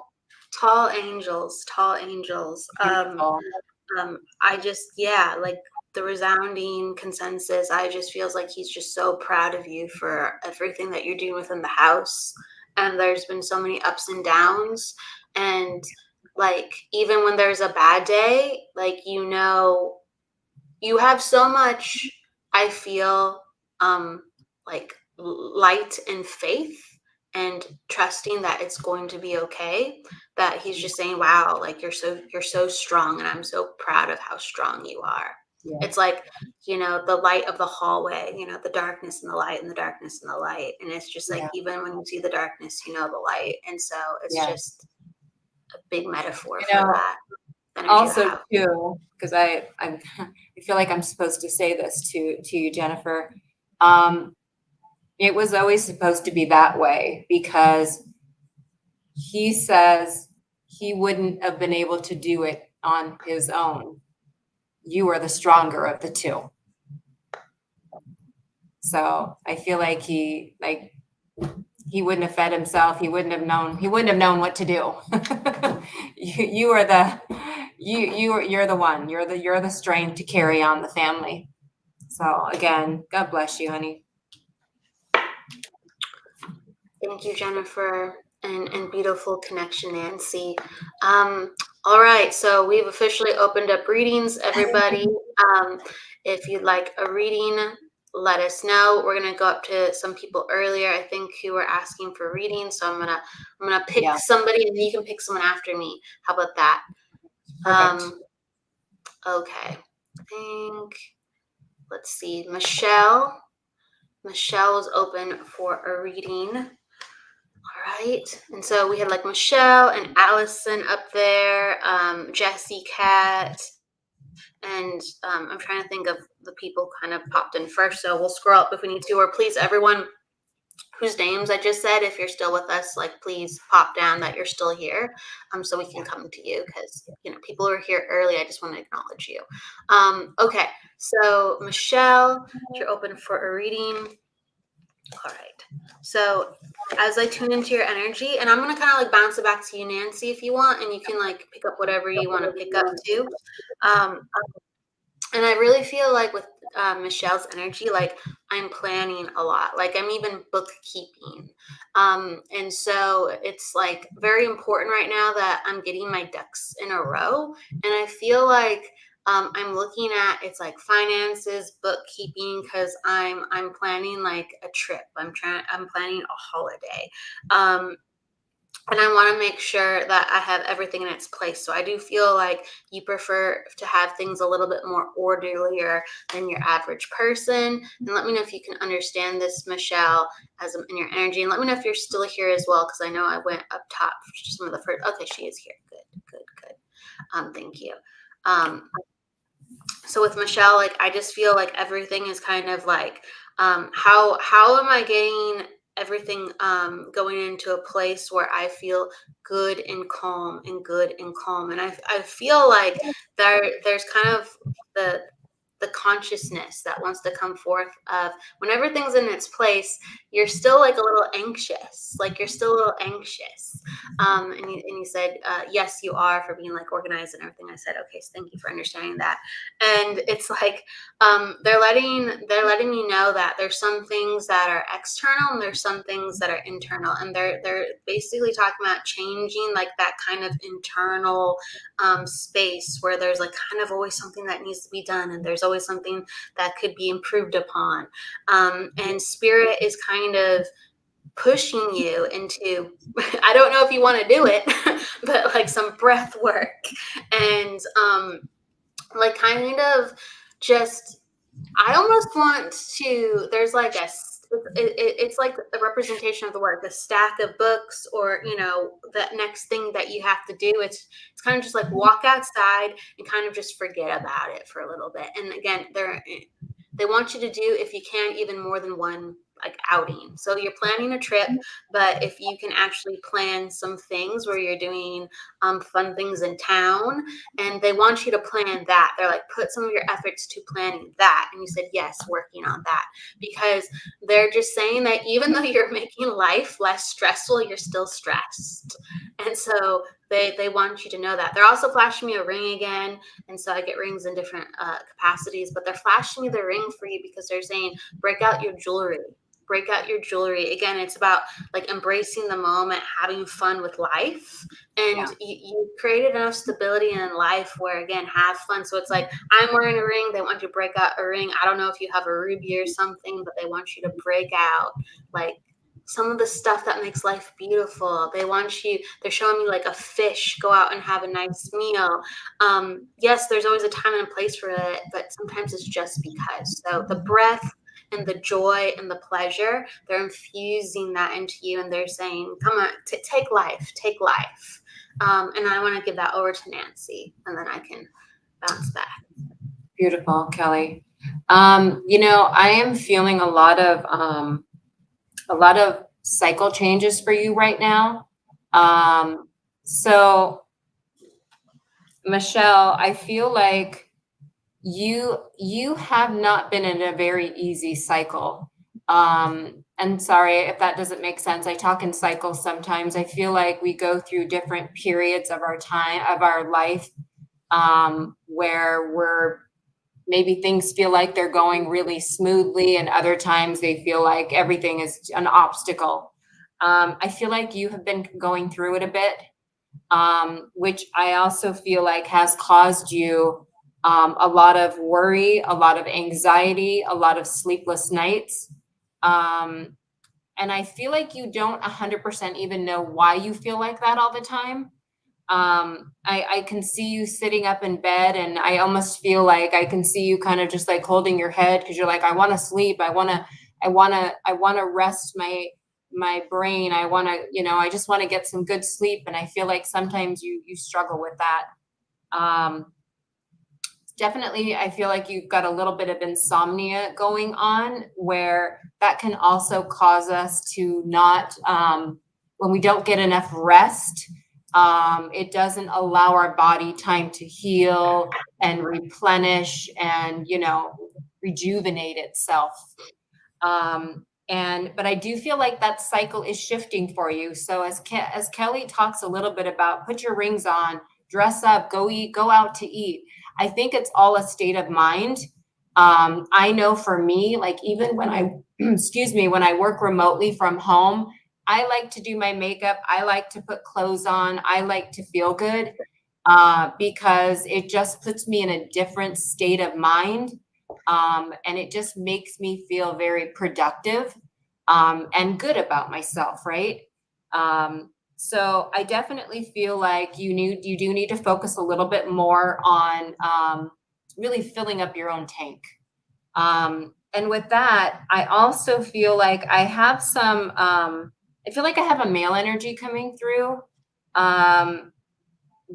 Tall angels, tall angels. I just, yeah, like the resounding consensus, I just feels like he's just so proud of you for everything that you're doing within the house. And there's been so many ups and downs. And like, even when there's a bad day, like, you know, you have so much, I feel, like light and faith and trusting that it's going to be okay, that he's just saying, wow, like you're so strong, and I'm so proud of how strong you are. Yeah. It's like, you know, the light of the hallway, you know, the darkness and the light and the darkness and the light. And it's just like, even when you see the darkness, you know the light. And so it's just a big metaphor for that. Also too, because I feel like I'm supposed to say this to you, Jennifer. It was always supposed to be that way, because he says he wouldn't have been able to do it on his own. You are the stronger of the two. So I feel like he wouldn't have fed himself. He wouldn't have known what to do. You're the one. You're the strength to carry on the family. So again, God bless you, honey. Thank you, Jennifer, and beautiful connection, Nancy. All right, so we've officially opened up readings, everybody. If you'd like a reading, let us know. We're gonna go up to some people earlier, I think, who were asking for readings. So I'm gonna pick somebody, and you can pick someone after me. How about that? Perfect. Okay. I think, let's see, Michelle. Michelle is open for a reading. All right. And so we had like Michelle and Allison up there, Jessie, Kat, And I'm trying to think of the people kind of popped in first, so we'll scroll up if we need to, or please, everyone whose names I just said, if you're still with us, like, please pop down that you're still here, so we can come to you, because, you know, people who are here early, I just want to acknowledge you. Okay, so Michelle, you're open for a reading. All right. So as I tune into your energy, and I'm going to kind of like bounce it back to you, Nancy, if you want, and you can like pick up whatever you want to pick up too. And I really feel like with Michelle's energy, like I'm planning a lot, like I'm even bookkeeping. And so it's like very important right now that I'm getting my ducks in a row. And I feel like I'm looking at, it's like finances, bookkeeping, because I'm planning like a trip. I'm planning a holiday. And I want to make sure that I have everything in its place. So I do feel like you prefer to have things a little bit more orderlier than your average person. And let me know if you can understand this, Michelle, as I'm in your energy. And let me know if you're still here as well, because I know I went up top for some of the first. Okay, she is here. Good. Thank you. So with Michelle, like I just feel like everything is kind of like, how am I getting everything going into a place where I feel good and calm. And I feel like there's kind of the consciousness that wants to come forth of when everything's in its place, you're still like a little anxious, and you said yes, you are, for being like organized and everything. I said okay, so thank you for understanding that. And it's like they're letting me know that there's some things that are external and there's some things that are internal, and they're basically talking about changing like that kind of internal space where there's like kind of always something that needs to be done, and there's always something that could be improved upon, and spirit is kind of pushing you into I don't know if you want to do it but like some breath work, and like kind of just I almost want to, there's like it's like a representation of the work, a stack of books, or you know, that next thing that you have to do. It's kind of just like walk outside and kind of just forget about it for a little bit. And again, they want you to do, if you can, even more than one like outing. So you're planning a trip, but if you can actually plan some things where you're doing fun things in town, and they want you to plan that. They're like, put some of your efforts to planning that. And you said, yes, working on that, because they're just saying that even though you're making life less stressful, you're still stressed. And so they want you to know that. They're also flashing me a ring again. And so I get rings in different capacities, but they're flashing me the ring for you because they're saying, break out your jewelry. Again, it's about like embracing the moment, having fun with life. And you created enough stability in life where, again, have fun. So it's like, I'm wearing a ring. They want you to break out a ring. I don't know if you have a ruby or something, but they want you to break out like some of the stuff that makes life beautiful. They're showing you like a fish, go out and have a nice meal. Yes, there's always a time and a place for it, but sometimes it's just because. So the breath and the joy and the pleasure, they're infusing that into you, and they're saying, come on, take life. And I want to give that over to Nancy, and then I can bounce back. Beautiful, Kelly. You know, I am feeling a lot of cycle changes for you right now. So Michelle, I feel like you have not been in a very easy cycle. And sorry if that doesn't make sense. I talk in cycles sometimes. I feel like we go through different periods of our life, where maybe things feel like they're going really smoothly, and other times they feel like everything is an obstacle. I feel like you have been going through it a bit, which I also feel like has caused you a lot of worry, a lot of anxiety, a lot of sleepless nights. And I feel like you don't 100% even know why you feel like that all the time. I can see you sitting up in bed, and I almost feel like I can see you kind of just like holding your head because you're like, I want to sleep. I want to rest my brain. I just want to get some good sleep. And I feel like sometimes you struggle with that. definitely, I feel like you've got a little bit of insomnia going on, where that can also cause us to not, when we don't get enough rest, it doesn't allow our body time to heal and replenish and, rejuvenate itself. But I do feel like that cycle is shifting for you. So as Kelly talks a little bit about, put your rings on, dress up, go eat, go out to eat. I think it's all a state of mind. I know for me, like even when I, excuse me, when I work remotely from home, I like to do my makeup. I like to put clothes on. I like to feel good because it just puts me in a different state of mind. And it just makes me feel very productive and good about myself, right? So I definitely feel like you do need to focus a little bit more on really filling up your own tank. And with that, I also feel like I have some, I feel like I have a male energy coming through.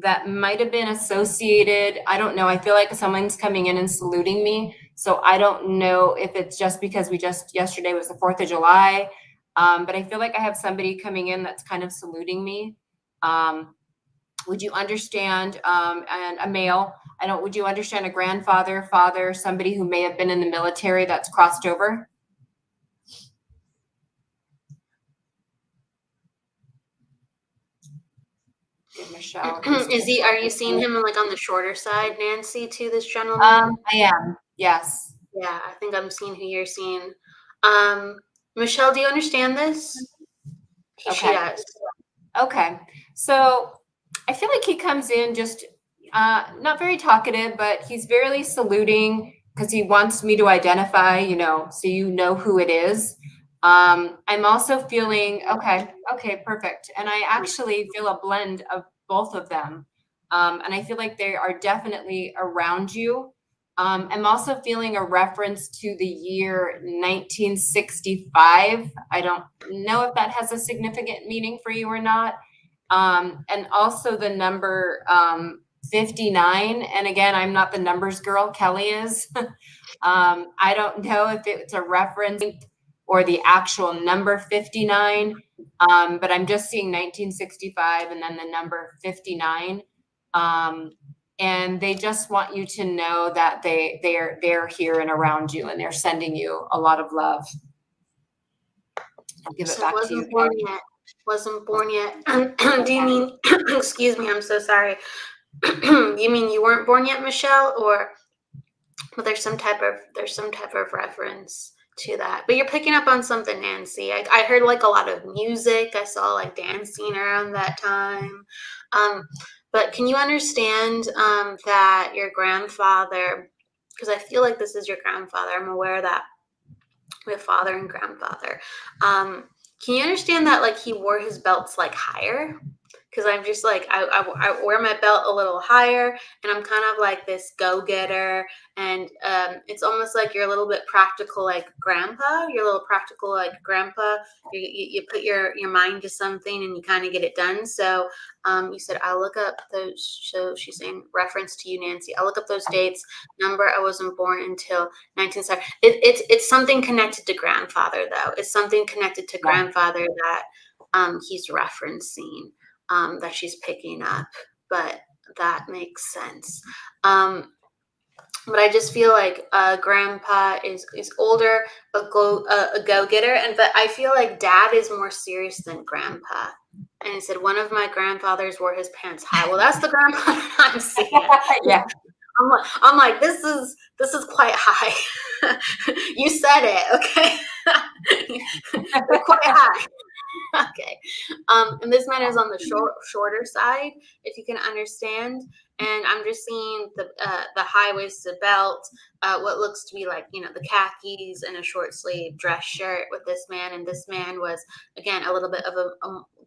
That might have been associated. I don't know. I feel like someone's coming in and saluting me. So I don't know if it's just because yesterday was the 4th of July. But I feel like I have somebody coming in that's kind of saluting me. Would you understand, and a male, would you understand a grandfather, father, somebody who may have been in the military that's crossed over? Michelle. Are you seeing him like on the shorter side, Nancy, to this gentleman? I am, yes. Yeah, I think I'm seeing who you're seeing. Michelle, do you understand this? Okay. She does. Okay. So I feel like he comes in just not very talkative, but he's very saluting because he wants me to identify, so you know who it is. I'm also feeling, okay, perfect. And I actually feel a blend of both of them. And I feel like they are definitely around you. I'm also feeling a reference to the year 1965. I don't know if that has a significant meaning for you or not. And also the number 59. And again, I'm not the numbers girl, Kelly is. I don't know if it's a reference or the actual number 59, but I'm just seeing 1965 and then the number 59. And they just want you to know that they're here and around you, and they're sending you a lot of love. I'll give it back to you. Wasn't born yet. Do you mean, excuse me, I'm so sorry. You mean you weren't born yet, Michelle? Or well, there's some type of reference to that. But you're picking up on something, Nancy. I heard like a lot of music. I saw like dancing around that time. But can you understand that your grandfather, because I feel like this is your grandfather, I'm aware of that, with father and grandfather. Can you understand that like he wore his belts like higher? Because I'm just like, I wear my belt a little higher, and I'm kind of like this go-getter, and it's almost like you're a little bit practical like grandpa. You're a little practical like grandpa. You put your mind to something and you kind of get it done. So you said, I'll look up those. So she's saying reference to you, Nancy. I'll look up those dates. Number, I wasn't born until 1970. It's something connected to grandfather, though. It's something connected to grandfather that he's referencing. That she's picking up, but that makes sense. But I just feel like grandpa is older, a go-getter, but I feel like dad is more serious than grandpa. And he said one of my grandfathers wore his pants high. Well, that's the grandpa that I'm seeing. Yeah. I'm like, this is quite high. You said it, okay? They're quite high. Okay. And this man is on the shorter side, if you can understand. And I'm just seeing the high-waisted belt, what looks to be like, the khakis and a short sleeve dress shirt with this man. And this man was, again, a little bit of a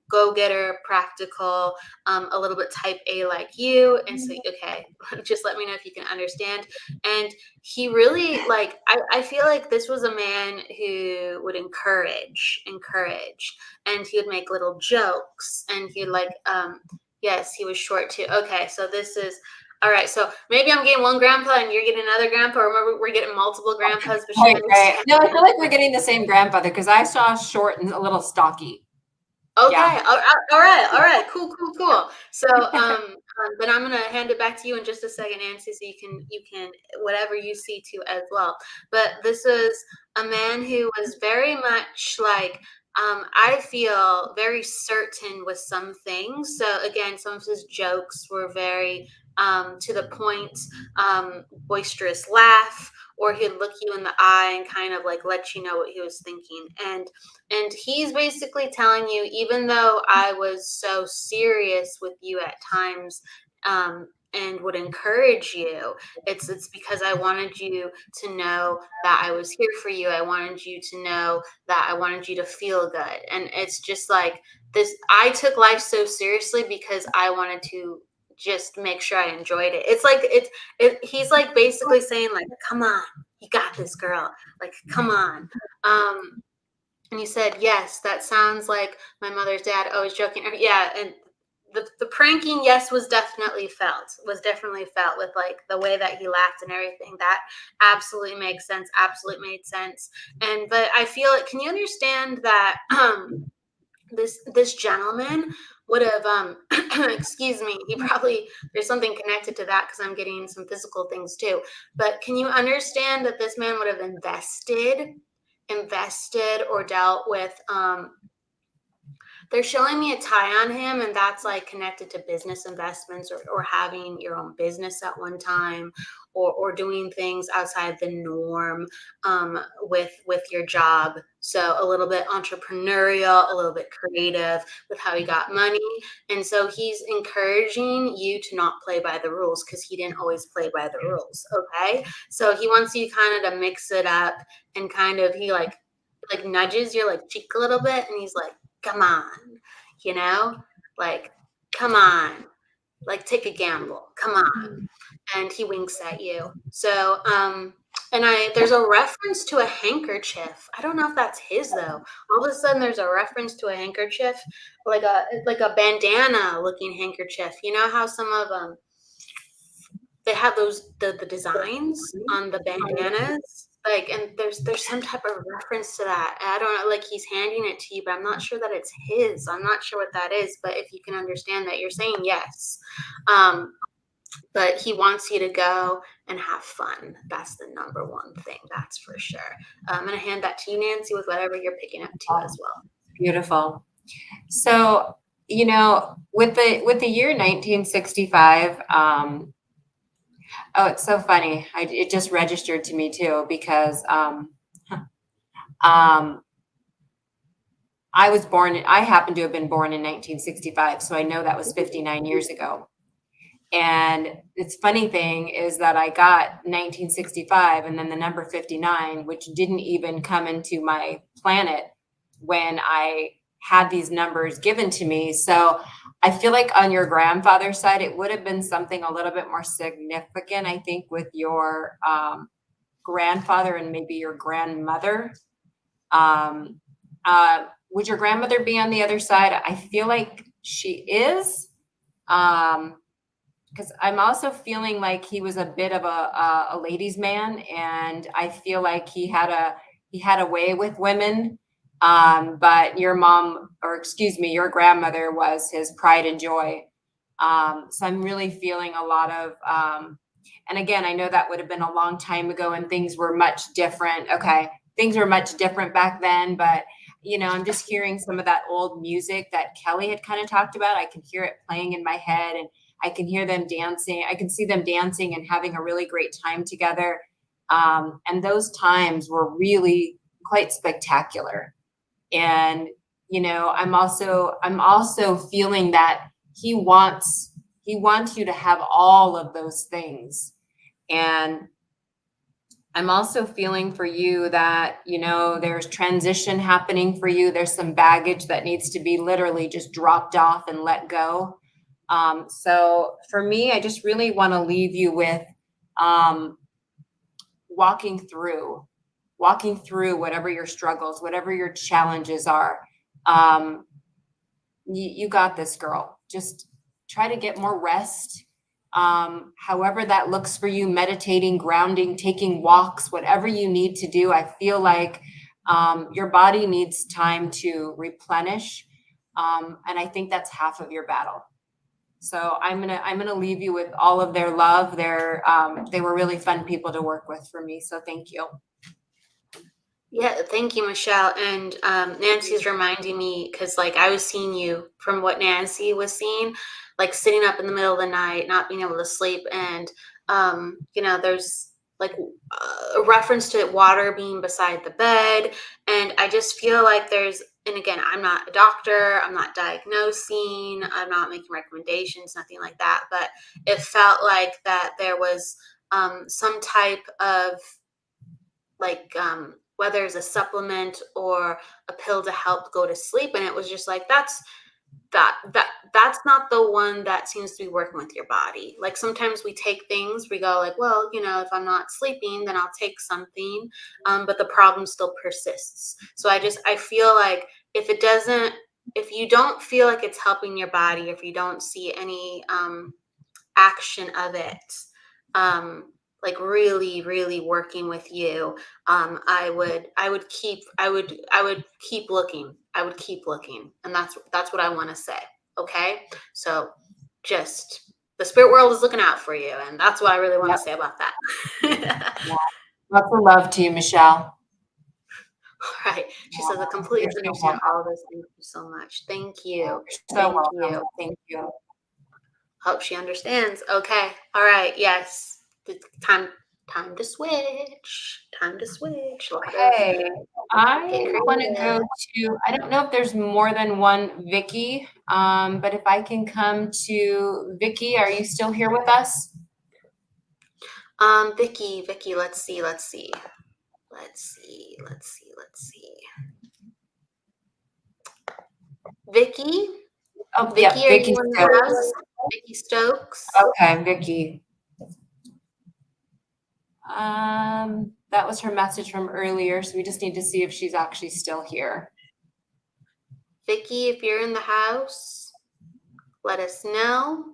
go-getter, practical, a little bit type A like you. And so, okay, just let me know if you can understand. And he really, like, I feel like this was a man who would encourage, and he would make little jokes, and he'd like, yes, he was short too. Okay, so this is, All right, so maybe I'm getting one grandpa and you're getting another grandpa, or maybe we're getting multiple grandpas. But Right, right. No, I feel like we're getting the same grandfather because I saw short and a little stocky. Okay. Yeah. All right. Cool. So, then I'm gonna hand it back to you in just a second, Nancy, so you can whatever you see to as well. But this is a man who was very much like, I feel very certain with some things. So again, some of his jokes were very to the point, boisterous laugh, or he'd look you in the eye and kind of like let you know what he was thinking. And he's basically telling you, even though I was so serious with you at times, and would encourage you, it's because I wanted you to know that I was here for you. I wanted you to know that I wanted you to feel good. And it's just like this. I took life so seriously because I wanted to just make sure I enjoyed it. It's like he's like basically saying like, come on, you got this, girl. Like, come on. And you said, yes, that sounds like my mother's dad. Always joking. Yeah. And the pranking, yes, was definitely felt with like the way that he laughed and everything. That absolutely makes sense. Absolutely made sense. But I feel it. Can you understand that, this gentleman would have, excuse me, he probably, there's something connected to that because I'm getting some physical things too. But can you understand that this man would have invested or dealt with, they're showing me a tie on him, and that's like connected to business investments, or having your own business at one time, or doing things outside the norm, with your job. So a little bit entrepreneurial, a little bit creative with how he got money. And so he's encouraging you to not play by the rules because he didn't always play by the rules. Okay. So he wants you kind of to mix it up, and kind of, he like nudges your like cheek a little bit, and he's like, come on, like, come on, like, take a gamble, come on. And he winks at you. So, and there's a reference to a handkerchief. I don't know if that's his though. All of a sudden there's a reference to a handkerchief, like a bandana looking handkerchief. You know how some of them, they have those, the designs on the bandanas, like, and there's some type of reference to that. I don't know, like, he's handing it to you, but I'm not sure that it's his. I'm not sure what that is, but if you can understand that, you're saying yes. But he wants you to go and have fun. That's the number one thing, that's for sure. I'm going to hand that to you, Nancy, with whatever you're picking up to as well. Beautiful. So, with the year 1965, oh, it's so funny. It just registered to me too, because I happen to have been born in 1965. So I know that was 59 years ago. And it's funny thing is that I got 1965 and then the number 59, which didn't even come into my planet when I had these numbers given to me. So I feel like on your grandfather's side, it would have been something a little bit more significant, I think, with your grandfather and maybe your grandmother. Would your grandmother be on the other side? I feel like she is. Because I'm also feeling like he was a bit of a ladies' man, and I feel like he had a way with women. But your mom, or excuse me, your grandmother was his pride and joy. So I'm really feeling a lot of, and again, I know that would have been a long time ago and things were much different. Okay. Things were much different back then, but I'm just hearing some of that old music that Kelly had kind of talked about. I can hear it playing in my head, and I can hear them dancing. I can see them dancing and having a really great time together. And those times were really quite spectacular. And, I'm also feeling that he wants you to have all of those things. And I'm also feeling for you that, there's transition happening for you. There's some baggage that needs to be literally just dropped off and let go. So for me, I just really want to leave you with walking through whatever your struggles, whatever your challenges are. You got this, girl. Just try to get more rest However that looks for you, meditating, grounding, taking walks, whatever you need to do. I feel like your body needs time to replenish. And I think that's half of your battle. So I'm gonna leave you with all of their love. They were really fun people to work with for me. So thank you. Yeah, thank you, Michelle. And Nancy's reminding me, because like I was seeing you from what Nancy was seeing, like sitting up in the middle of the night, not being able to sleep. And, there's like a reference to water being beside the bed. And I just feel like and again, I'm not a doctor, I'm not diagnosing, I'm not making recommendations, nothing like that. But it felt like that there was some type of like whether it's a supplement or a pill to help go to sleep, and it was just like that's not the one that seems to be working with your body. Like sometimes we take things, we go like, well, if I'm not sleeping, then I'll take something, but the problem still persists. So I feel like if you don't feel like it's helping your body, if you don't see any action of it, like really, really working with you, I would keep looking. I would keep looking. And that's what I want to say. Okay. So just the spirit world is looking out for you. And that's what I really want to say about that. Yeah. Lots of love to you, Michelle. All right. She says, I completely understand all of this. Thank you so much. Thank you. So welcome. Thank you. Hope she understands. Okay. All right. Yes. Time to switch. Okay. I want to go to, I don't know if there's more than one Vicky, but if I can come to Vicky, are you still here with us? Vicky, let's see. Vicky? Oh, Vicky, yeah, are you in the house? Vicky Stokes? Okay, Vicky. That was her message from earlier, so we just need to see if she's actually still here. Vicky, if you're in the house, let us know.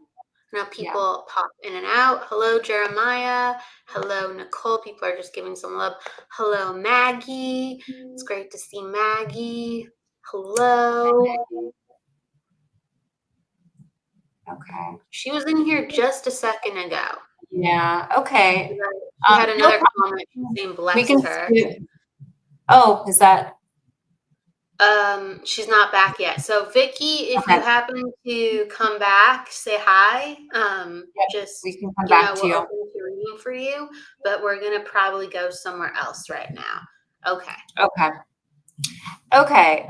Now people pop in and out. Hello, Jeremiah. Hello, Nicole. People are just giving some love. Hello, Maggie. It's great to see Maggie. Hello. Okay. She was in here just a second ago. Yeah. Okay. She had another comment saying bless her. Oh, is that? She's not back yet. So Vicky, if you happen to come back, say hi. Just we can come back to you. We'll open the reading for you, but we're gonna probably go somewhere else right now. Okay. Okay.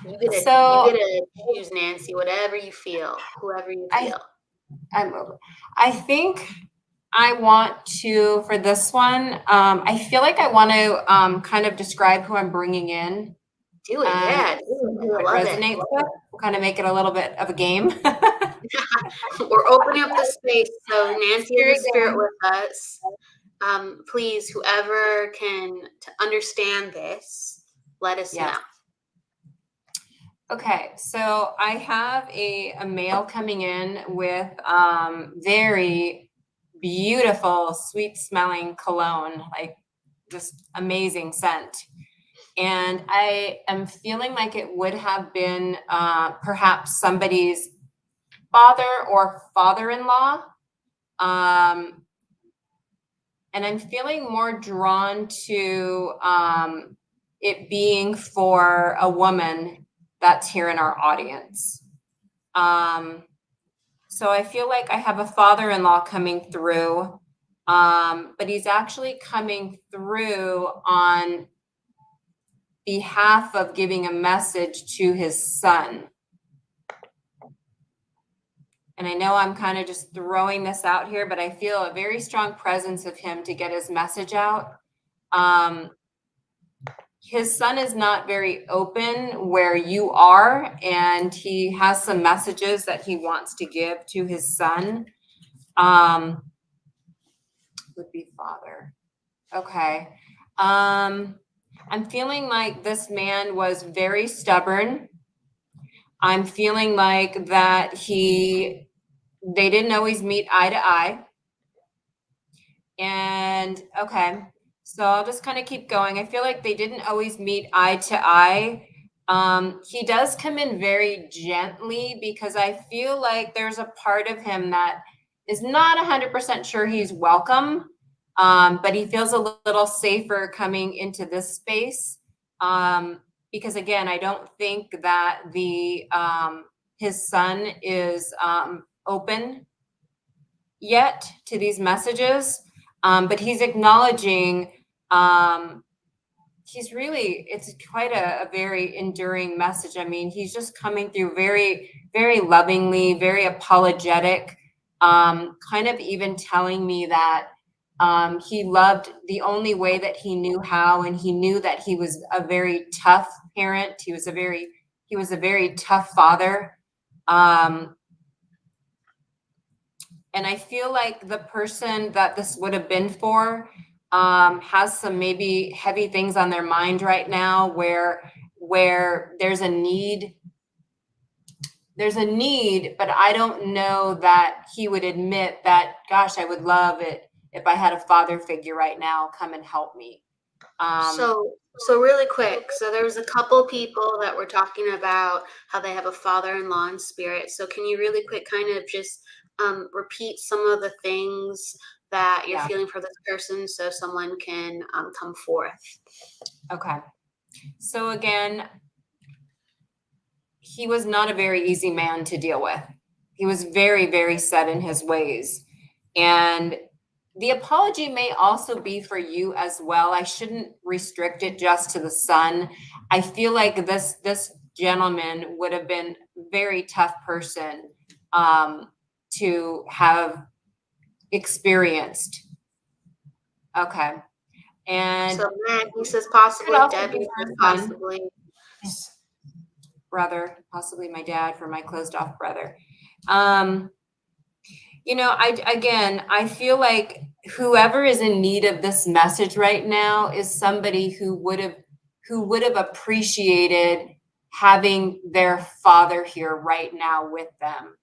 You get to choose, Nancy, whatever you feel, whoever you feel. I think I want to, for this one, I feel like I want to kind of describe who I'm bringing in. Do it, yeah. Who it resonates with. We'll kind of make it a little bit of a game. We're opening up the space, so Nancy is the spirit with us. Please, whoever can understand this, let us know. Okay, so I have a male coming in with very beautiful, sweet smelling cologne, like just amazing scent. And I am feeling like it would have been perhaps somebody's father or father-in-law. And I'm feeling more drawn to it being for a woman that's here in our audience. So I feel like I have a father-in-law coming through, but he's actually coming through on behalf of giving a message to his son. And I know I'm kind of just throwing this out here, but I feel a very strong presence of him to get his message out. His son is not very open where you are, and he has some messages that he wants to give to his son. Would be father. Okay. I'm feeling like this man was very stubborn. I'm feeling like that they didn't always meet eye to eye. And okay, so I'll just kind of keep going. I feel like they didn't always meet eye to eye. He does come in very gently because I feel like there's a part of him that is not 100% sure he's welcome, but he feels a little safer coming into this space. Because again, I don't think that his son is open yet to these messages, but he's acknowledging. It's quite a very enduring message. I mean, he's just coming through very, very lovingly, very apologetic, kind of even telling me that he loved the only way that he knew how, and he knew that he was a very tough parent. He was a very tough father. And I feel like the person that this would have been for has some maybe heavy things on their mind right now where there's a need, but I don't know that he would admit that, gosh, I would love it if I had a father figure right now come and help me. So really quick, so there was a couple people that were talking about how they have a father-in-law in spirit. So can you really quick kind of just repeat some of the things that you're feeling for this person so someone can come forth? Okay. So again, he was not a very easy man to deal with. He was very, very set in his ways. And the apology may also be for you as well. I shouldn't restrict it just to the son. I feel like this gentleman would have been a very tough person to have experienced. Okay. And so Maggie says possibly, Debbie says possibly. Brother, possibly my dad, for my closed off brother. I feel like whoever is in need of this message right now is somebody who would have appreciated having their father here right now with them.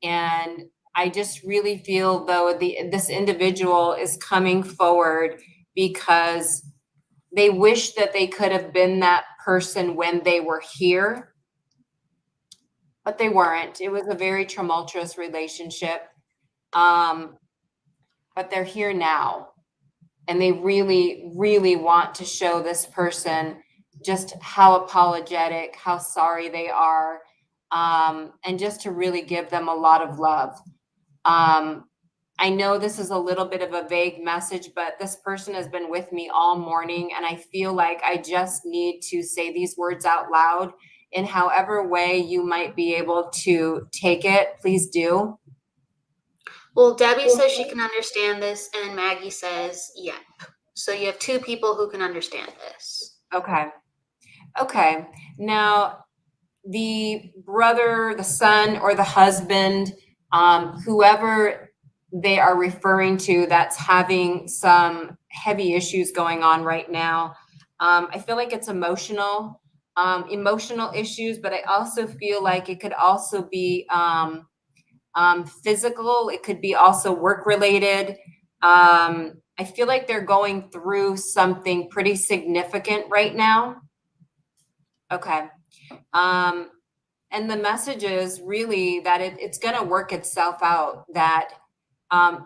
And I just really feel though this individual is coming forward because they wish that they could have been that person when they were here, but they weren't. It was a very tumultuous relationship. But they're here now, and they really, really want to show this person just how apologetic, how sorry they are, and just to really give them a lot of love. I know this is a little bit of a vague message, but this person has been with me all morning, and I feel like I just need to say these words out loud. In however way you might be able to take it, please do. Well, Debbie says she can understand this, and Maggie says, yep. So you have two people who can understand this. Okay. Now, the brother, the son, or the husband, whoever they are referring to that's having some heavy issues going on right now, I feel like it's emotional issues, but I also feel like it could also be physical. It could be also work related. I feel like they're going through something pretty significant right now. Okay. And the message is really that it's going to work itself out, that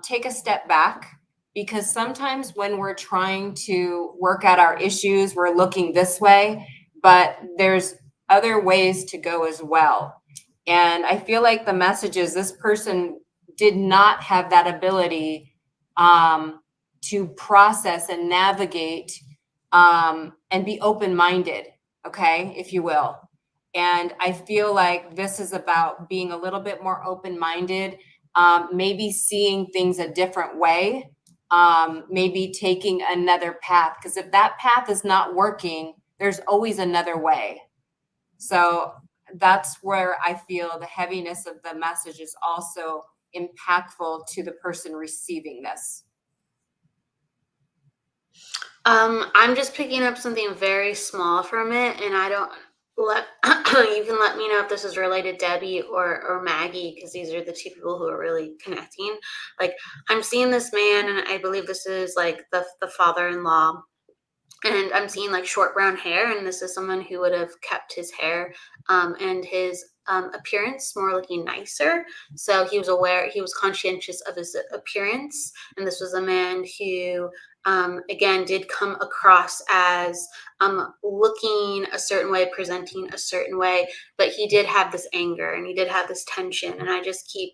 take a step back, because sometimes when we're trying to work out our issues, we're looking this way, but there's other ways to go as well. And I feel like the message is this person did not have that ability to process and navigate and be open-minded, okay, if you will. And I feel like this is about being a little bit more open-minded, maybe seeing things a different way, maybe taking another path. Because if that path is not working, there's always another way. So that's where I feel the heaviness of the message is also impactful to the person receiving this. I'm just picking up something very small from it, and I don't You can let me know if this is related, Debbie or Maggie, because these are the two people who are really connecting. Like, I'm seeing this man, and I believe this is like the father-in-law, and I'm seeing like short brown hair, and this is someone who would have kept his hair and his appearance more looking nicer. So he was aware, he was conscientious of his appearance, and this was a man who again did come across as looking a certain way, presenting a certain way, but he did have this anger and he did have this tension, and I just keep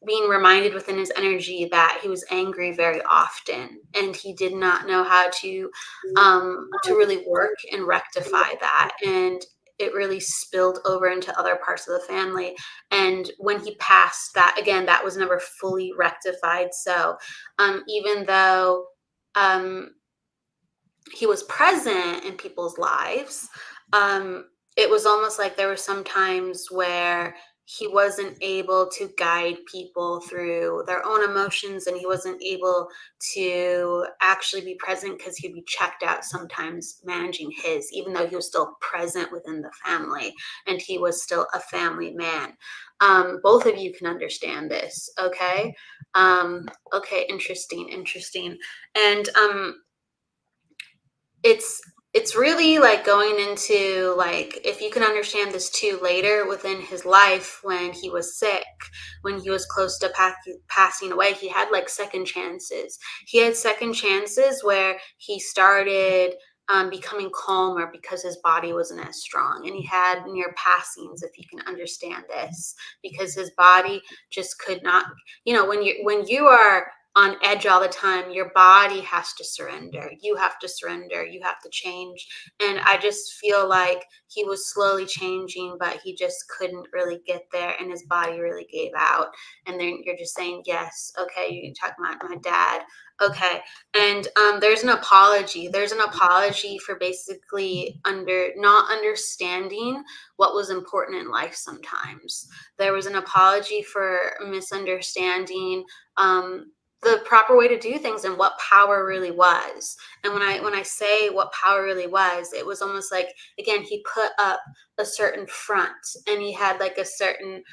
being reminded within his energy that he was angry very often, and he did not know how to really work and rectify that, and it really spilled over into other parts of the family. And when he passed, that again, that was never fully rectified. So even though he was present in people's lives, it was almost like there were some times where he wasn't able to guide people through their own emotions, and he wasn't able to actually be present because he'd be checked out sometimes managing his, even though he was still present within the family and he was still a family man. Both of you can understand this, okay? Okay, interesting. And it's really like going into like, if you can understand this too later within his life, when he was sick, when he was close to passing away, he had like second chances. He had second chances where he started becoming calmer because his body wasn't as strong, and he had near passings, if you can understand this, because his body just could not, when you are on edge all the time, your body has to surrender. You have to surrender. You have to change. And I just feel like he was slowly changing, but he just couldn't really get there, and his body really gave out. And then you're just saying, yes, okay, you talk about my dad. Okay. And there's an apology. There's an apology for basically not understanding what was important in life sometimes. There was an apology for misunderstanding the proper way to do things and what power really was. And when I say what power really was, it was almost like, again, he put up a certain front, and he had like a certain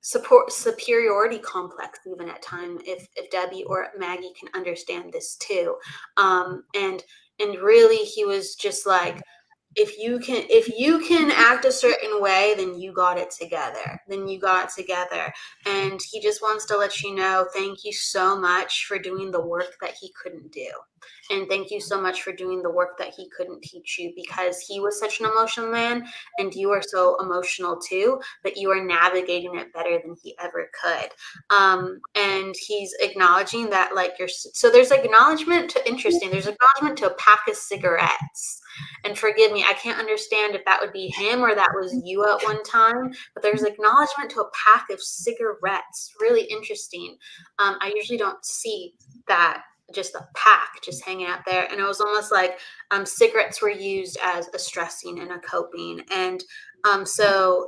superiority complex, even at time, if Debbie or Maggie can understand this too. And really he was just like, if you can act a certain way, then you got it together. And he just wants to let you know, thank you so much for doing the work that he couldn't do. And thank you so much for doing the work that he couldn't teach you, because he was such an emotional man, and you are so emotional too, but you are navigating it better than he ever could. And he's acknowledging that, like, so there's acknowledgement to, interesting, there's acknowledgement to a pack of cigarettes. And forgive me, I can't understand if that would be him or that was you at one time, but there's acknowledgement to a pack of cigarettes. Really interesting. I usually don't see that, just a pack just hanging out there. And it was almost like cigarettes were used as a stressing and a coping. And so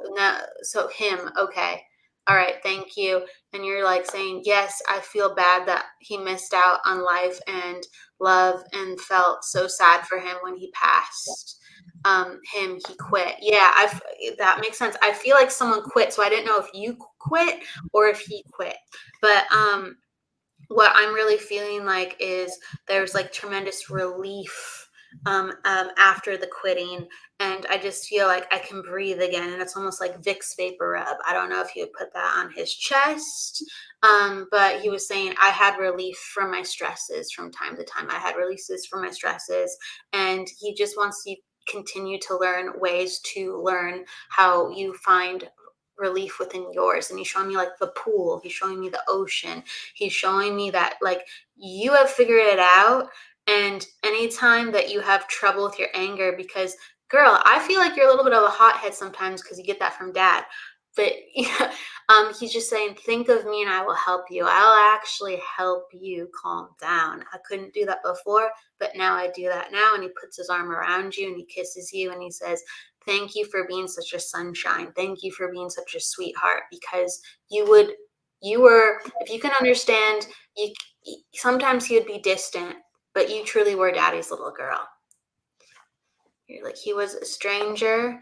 him, okay. All right, thank you. And you're like saying, yes, I feel bad that he missed out on life and love, and felt so sad for him when he passed. He quit. Yeah, that makes sense. I feel like someone quit, so I didn't know if you quit or if he quit. But what I'm really feeling like is there's like tremendous relief after the quitting, and I just feel like I can breathe again, and it's almost like Vicks vapor rub. I don't know if he would put that on his chest, but he was saying, I had relief from my stresses from time to time. I had releases from my stresses, and he just wants you to continue to learn ways to learn how you find relief within yours. And he's showing me like the pool, he's showing me the ocean, he's showing me that like you have figured it out. And anytime that you have trouble with your anger, because girl, I feel like you're a little bit of a hothead sometimes, because you get that from dad. But yeah, he's just saying, think of me and I will help you. I'll actually help you calm down. I couldn't do that before, but now I do that now. And he puts his arm around you and he kisses you and he says, thank you for being such a sunshine. Thank you for being such a sweetheart, because you were, if you can understand, sometimes he would be distant, but you truly were daddy's little girl. You're like, he was a stranger,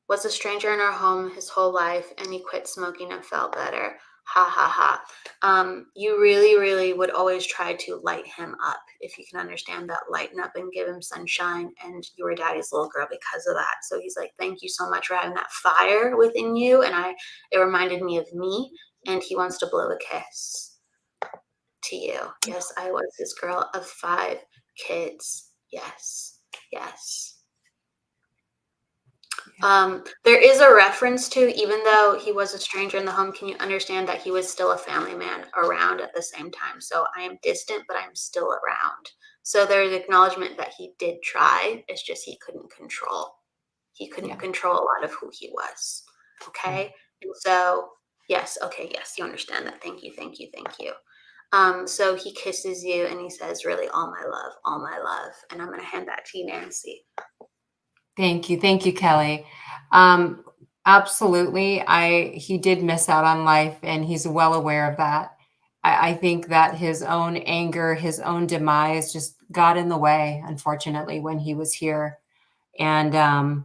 Was a stranger in our home his whole life, and he quit smoking and felt better. Ha ha ha. You really, really would always try to light him up, if you can understand that, lighten up and give him sunshine. And you were daddy's little girl because of that. So he's like, thank you so much for having that fire within you. And it reminded me of me, and he wants to blow a kiss to you. Yes, I was this girl of 5 kids. Yes, yes. There is a reference to, even though he was a stranger in the home, can you understand that he was still a family man around at the same time? So I am distant, but I'm still around. So there's acknowledgement that he did try. It's just he couldn't control. He couldn't control a lot of who he was. Okay. And so, yes. Okay. Yes. You understand that. Thank you. Thank you. Thank you. So he kisses you and he says, really, all my love, all my love. And I'm going to hand that to you, Nancy. Thank you. Thank you, Kelly. Absolutely. He did miss out on life, and he's well aware of that. I think that his own anger, his own demise just got in the way, unfortunately, when he was here. And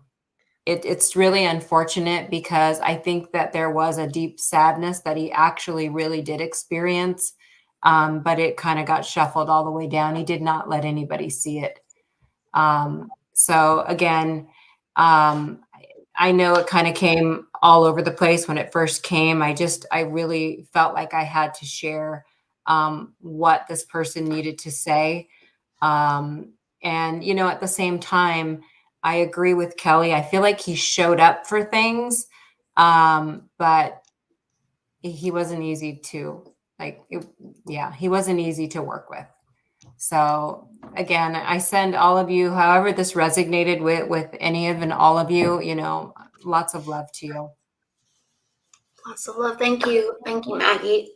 it's really unfortunate, because I think that there was a deep sadness that he actually really did experience. But it kind of got shuffled all the way down. He did not let anybody see it. So again, I know it kind of came all over the place when it first came. I really felt like I had to share what this person needed to say. And, at the same time, I agree with Kelly. I feel like he showed up for things, but he wasn't easy to he wasn't easy to work with. So again, I send all of you, however this resonated with any of and all of you, lots of love to you. Lots of love. Thank you. Thank you, Maggie,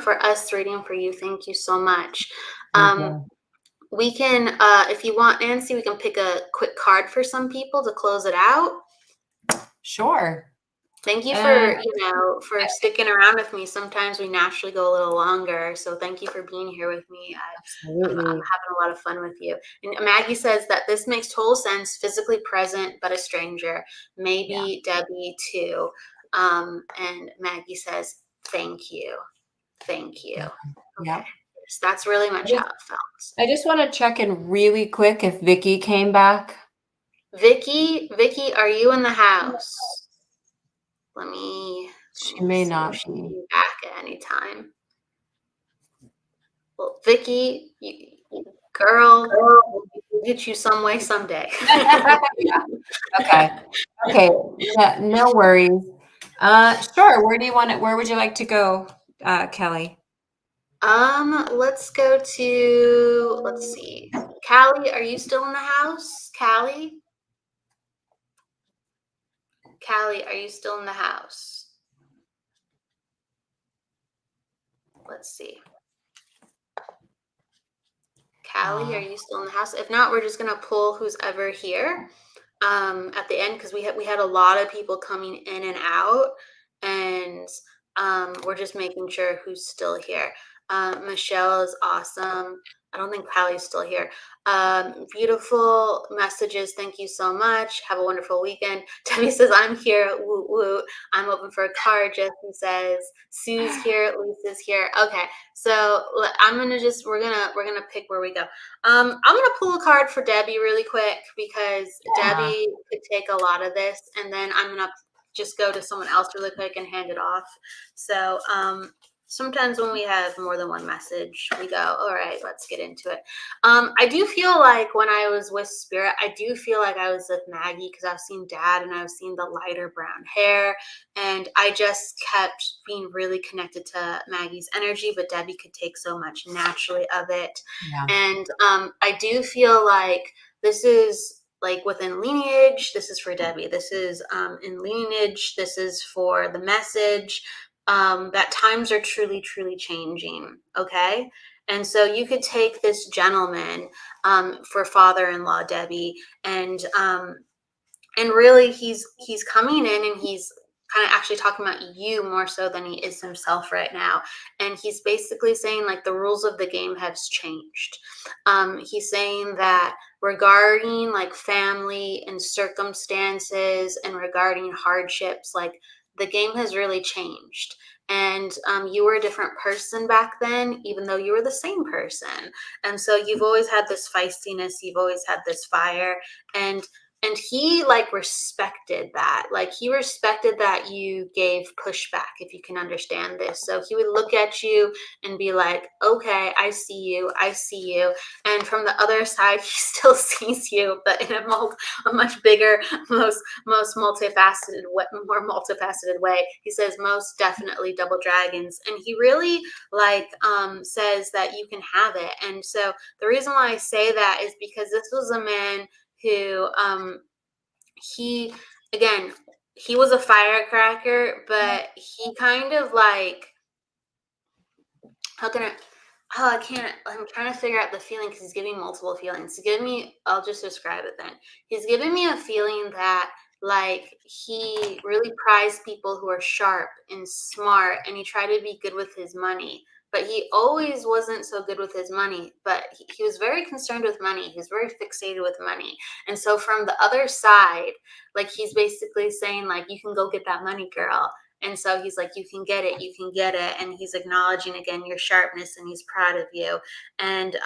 for us reading for you. Thank you so much. We can, if you want, Nancy, we can pick a quick card for some people to close it out. Sure. Thank you for, for sticking around with me. Sometimes we naturally go a little longer. So thank you for being here with me. I'm having a lot of fun with you. And Maggie says that this makes total sense. Physically present, but a stranger. Maybe Debbie too. And Maggie says, thank you. Thank you. Yeah. Okay. Yes, that's really much how it felt. I just want to check in really quick if Vicky came back. Vicky, are you in the house? She may not be back at any time. Well, Vicky, girl, we'll get you some way someday. Okay. Yeah, no worries. Sure. Where would you like to go, Kelly? Let's go to, let's see. Callie, are you still in the house? Callie, are you still in the house? Let's see. Callie, are you still in the house? If not, we're just gonna pull who's ever here at the end, because we had a lot of people coming in and out, and we're just making sure who's still here. Michelle is awesome. I don't think Callie's still here. Beautiful messages. Thank you so much. Have a wonderful weekend. Debbie says, I'm here. Woo woo. I'm open for a card. Jesse says, Sue's here. Lisa's here. Okay. So we're gonna pick where we go. I'm gonna pull a card for Debbie really quick, because Debbie could take a lot of this, and then I'm gonna just go to someone else really quick and hand it off. So sometimes when we have more than one message, we go, all right, let's get into it. I do feel like when I was with Spirit, I do feel like I was with Maggie, because I've seen Dad and I've seen the lighter brown hair, and I just kept being really connected to Maggie's energy, but Debbie could take so much naturally of it. And I do feel like this is like within lineage, this is for Debbie. This is in lineage, this is for the message. That times are truly, truly changing. Okay. And so you could take this gentleman for father-in-law, Debbie, and really he's coming in, and he's kind of actually talking about you more so than he is himself right now. And he's basically saying, like, the rules of the game has changed. He's saying that regarding like family and circumstances and regarding hardships, like the game has really changed. And you were a different person back then, even though you were the same person. And so you've always had this feistiness, you've always had this fire. And he like respected that. Like he respected that you gave pushback, if you can understand this. So he would look at you and be like, okay, I see you, I see you. And from the other side, he still sees you, but in a much bigger, most multifaceted, more multifaceted way. He says, most definitely double dragons. And he really like says that you can have it. And so the reason why I say that is because this was a man who he was a firecracker, but he kind of like, how can I can't, I'm trying to figure out the feeling because he's giving multiple feelings. I'll just describe it then. He's giving me a feeling that like he really prized people who are sharp and smart, and he tried to be good with his money. But he always wasn't so good with his money, but he was very concerned with money. He was very fixated with money. And so from the other side, like he's basically saying like, you can go get that money, girl. And so he's like, you can get it, you can get it. And he's acknowledging again your sharpness, and he's proud of you. And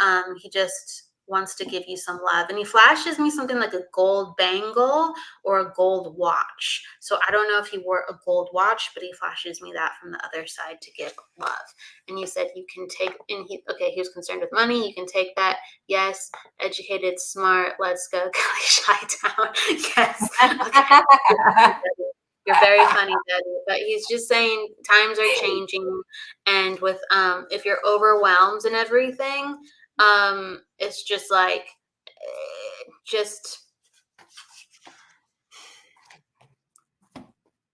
he just wants to give you some love. And he flashes me something like a gold bangle or a gold watch. So I don't know if he wore a gold watch, but he flashes me that from the other side to give love. And you said you can take, and he was concerned with money. You can take that. Yes. Educated, smart. Let's go. Kelly Chi-Town. Yes. Okay. You're very funny, Daddy. But he's just saying times are changing, and with if you're overwhelmed and everything, it's just like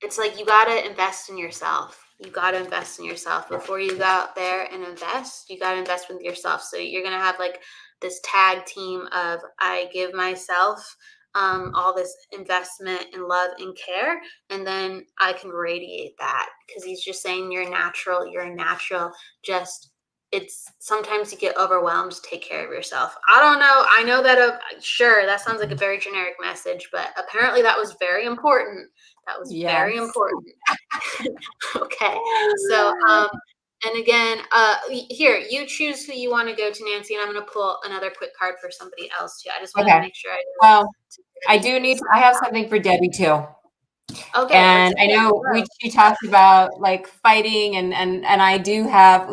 it's like you gotta invest in yourself. You gotta invest in yourself before you go out there and invest. You gotta invest with yourself. So you're gonna have like this tag team of I give myself all this investment and love and care, and then I can radiate that, because he's just saying you're a natural. Just it's sometimes you get overwhelmed. Take care of yourself. I don't know. I know that sure, that sounds like a very generic message, but apparently that was very important. That was very important. Okay. So and again, here, you choose who you want to go to, Nancy, and I'm going to pull another quick card for somebody else too. I just want to make sure I have something for Debbie too. Okay. And I know she talks about like fighting, and I do have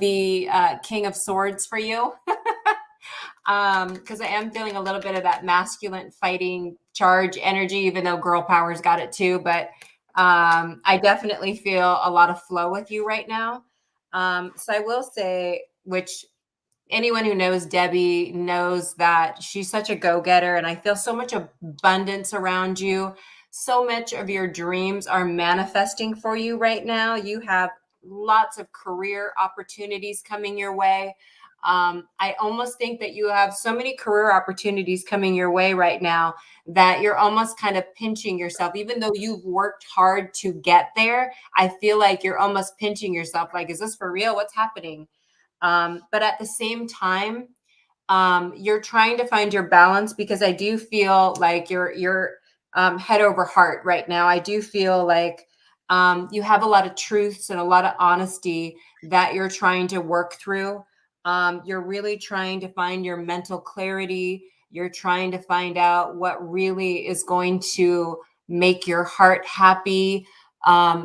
the King of Swords for you. Because I am feeling a little bit of that masculine fighting charge energy, even though girl power's got it too. But I definitely feel a lot of flow with you right now. So I will say, which anyone who knows Debbie knows that she's such a go-getter, and I feel so much abundance around you. So much of your dreams are manifesting for you right now. You have lots of career opportunities coming your way. I almost think that you have so many career opportunities coming your way right now that you're almost kind of pinching yourself. Even though you've worked hard to get there, I feel like you're almost pinching yourself. Like, is this for real? What's happening? But at the same time, you're trying to find your balance, because I do feel like you're head over heart right now. I do feel like you have a lot of truths and a lot of honesty that you're trying to work through. You're really trying to find your mental clarity. You're trying to find out what really is going to make your heart happy,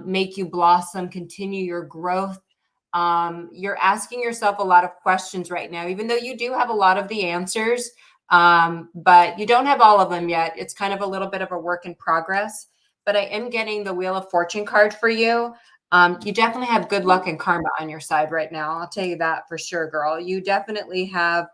make you blossom, continue your growth. You're asking yourself a lot of questions right now, even though you do have a lot of the answers, but you don't have all of them yet. It's kind of a little bit of a work in progress, but I am getting the Wheel of Fortune card for you. You definitely have good luck and karma on your side right now. I'll tell you that for sure, girl. You definitely have,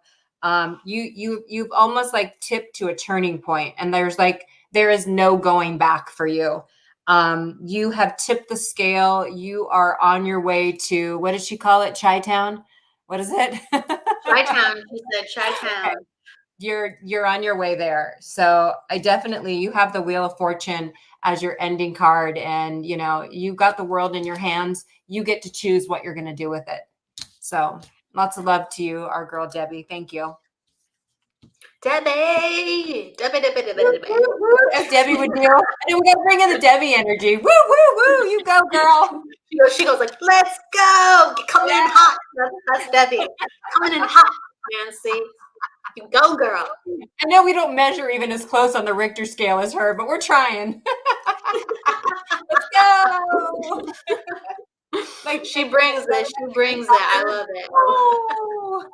you've almost like tipped to a turning point, and there is no going back for you. You have tipped the scale. You are on your way to, what did she call it? Chi-Town? What is it? Chi-Town. She said Chi-Town. Okay. You're on your way there. So you have the Wheel of Fortune as your ending card, and you got the world in your hands. You get to choose what you're going to do with it. So lots of love to you, our girl Debbie. Thank you. Debbie. As Debbie would do. And we gotta bring in the Debbie energy. Woo, woo, woo. You go, girl. She goes like, let's go. Coming in hot. That's Debbie. Coming in hot, Nancy. You go, girl. I know we don't measure even as close on the Richter scale as her, but we're trying. Let's go. Like she brings it. She brings it. I love it. Oh.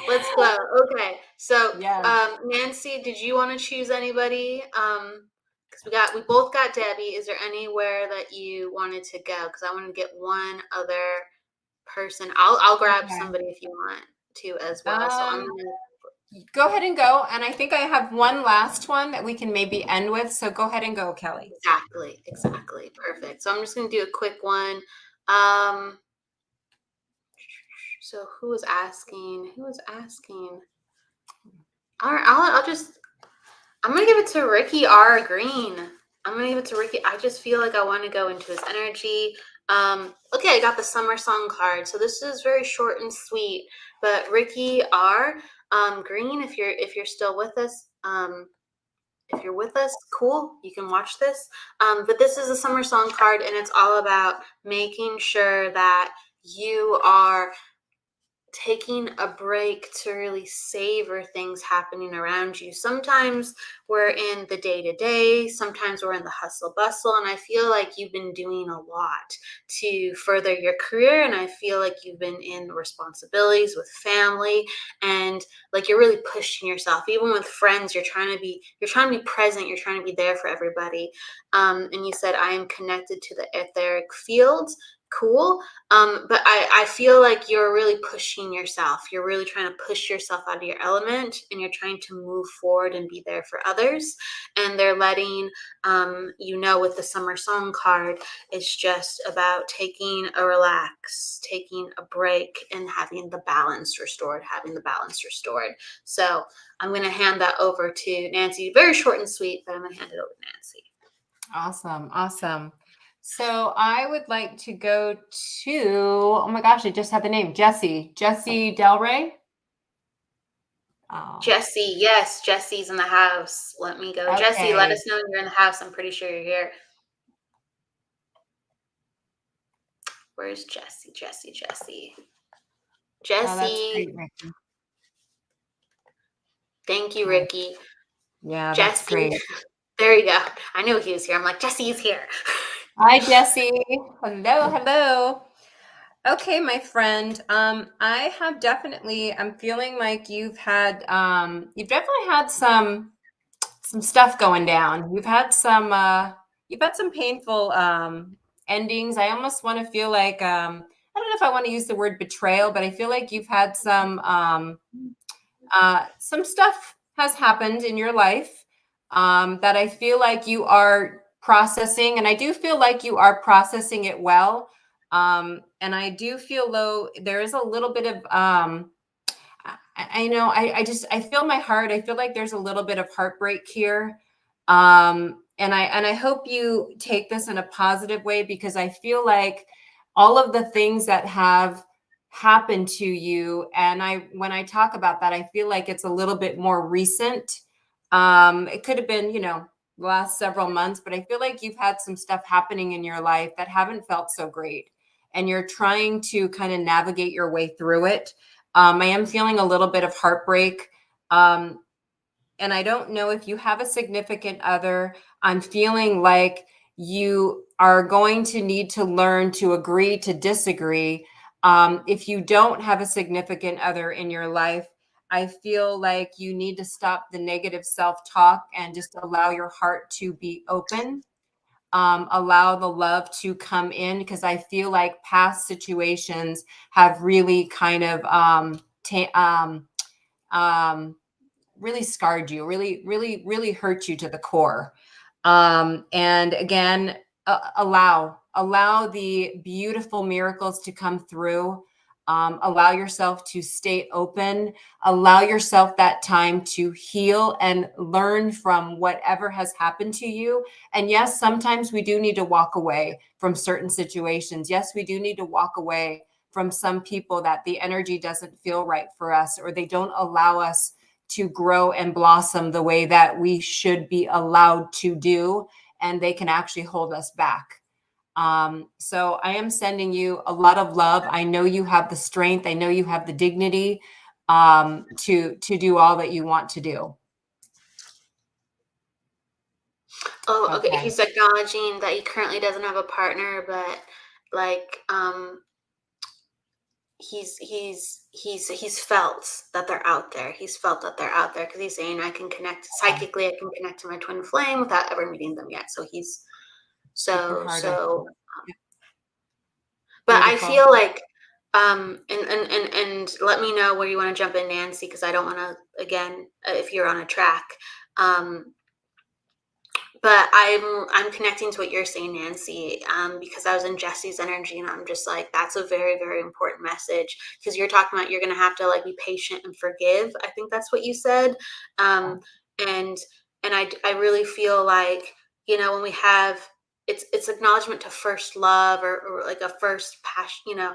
Let's go. Okay. So, Yes. Nancy, did you want to choose anybody? Because we both got Debbie. Is there anywhere that you wanted to go? Because I want to get one other person. I'll grab somebody if you want to as well. So I'm gonna go ahead and go. And I think I have one last one that we can maybe end with. So go ahead and go, Kelly. Exactly. Perfect. So I'm just gonna do a quick one. So who was asking? All right, I'm gonna give it to Ricky R. Green. I just feel like I want to go into his energy. Okay, I got the summer song card. So this is very short and sweet. But Ricky R. Green, if you're still with us, cool, you can watch this. But this is a summer song card, and it's all about making sure that you are taking a break to really savor things happening around you. Sometimes we're in the day-to-day, sometimes we're in the hustle bustle, and I feel like you've been doing a lot to further your career, and I feel like you've been in responsibilities with family, and like you're really pushing yourself. Even with friends, you're trying to be present, you're trying to be there for everybody. And you said, I am connected to the etheric fields. Cool. But I feel like you're really pushing yourself. You're really trying to push yourself out of your element, and you're trying to move forward and be there for others. And they're letting with the summer song card, it's just about taking a relax, taking a break, and having the balance restored. So I'm going to hand that over to Nancy. Very short and sweet, but I'm going to hand it over to Nancy. Awesome. So I would like to go to, oh my gosh, I just had the name, Jessie Del Rey. Oh. Jessie, yes, Jessie's in the house. Let me go. Okay. Jessie, let us know when you're in the house. I'm pretty sure you're here. Where's Jessie? Jessie. Oh, that's great, Ricky. Thank you, Ricky. Yeah, that's Jessie. Great. There you go. I knew he was here. I'm like, Jessie's here. Hi, Jessie. Hello. Okay, my friend. I'm feeling like you've definitely had some stuff going down. You've had some painful endings. I almost want to feel like I don't know if I want to use the word betrayal, but I feel like you've had some stuff has happened in your life that I feel like you are processing, and I do feel like you are processing it well. And I do feel though there is a little bit of I feel my heart. I feel like there's a little bit of heartbreak here. And I hope you take this in a positive way, because I feel like all of the things that have happened to you, and when I talk about that, I feel like it's a little bit more recent. It could have been, the last several months, but I feel like you've had some stuff happening in your life that haven't felt so great, and you're trying to kind of navigate your way through it. I am feeling a little bit of heartbreak. And I don't know if you have a significant other. I'm feeling like you are going to need to learn to agree to disagree. If you don't have a significant other in your life, I feel like you need to stop the negative self-talk and just allow your heart to be open. Allow the love to come in, because I feel like past situations have really kind of really scarred you, really hurt you to the core. And again, allow the beautiful miracles to come through. Allow yourself to stay open. Allow yourself that time to heal and learn from whatever has happened to you. And yes, sometimes we do need to walk away from certain situations. Yes, we do need to walk away from some people that the energy doesn't feel right for us, or they don't allow us to grow and blossom the way that we should be allowed to do, and they can actually hold us back. So I am sending you a lot of love. I know you have the strength. I know you have the dignity to do all that you want to do. Oh, okay. He's acknowledging that he currently doesn't have a partner, but like he's felt that they're out there. He's felt that they're out there because he's saying, I can connect psychically. I can connect to my twin flame without ever meeting them yet. So he's so. But I feel like and let me know where you want to jump in, Nancy, because I don't want to, again, if you're on a track. But I'm connecting to what you're saying, Nancy, because I was in Jesse's energy, and I'm just like, that's a very, very important message, because you're talking about you're going to have to like be patient and forgive. I think that's what you said. And I really feel like, you know, when we have, it's acknowledgement to first love, or like a first passion, you know,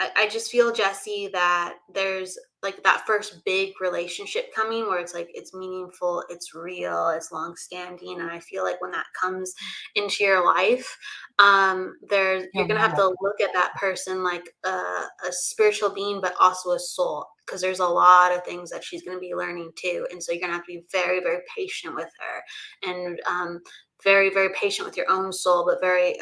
I just feel, Jesse, that there's like that first big relationship coming where it's like, it's meaningful, it's real, it's long standing. And I feel like when that comes into your life, you're going to have to look at that person like a spiritual being, but also a soul, because there's a lot of things that she's going to be learning too. And so you're going to have to be very, very patient with her, and very, very patient with your own soul, but very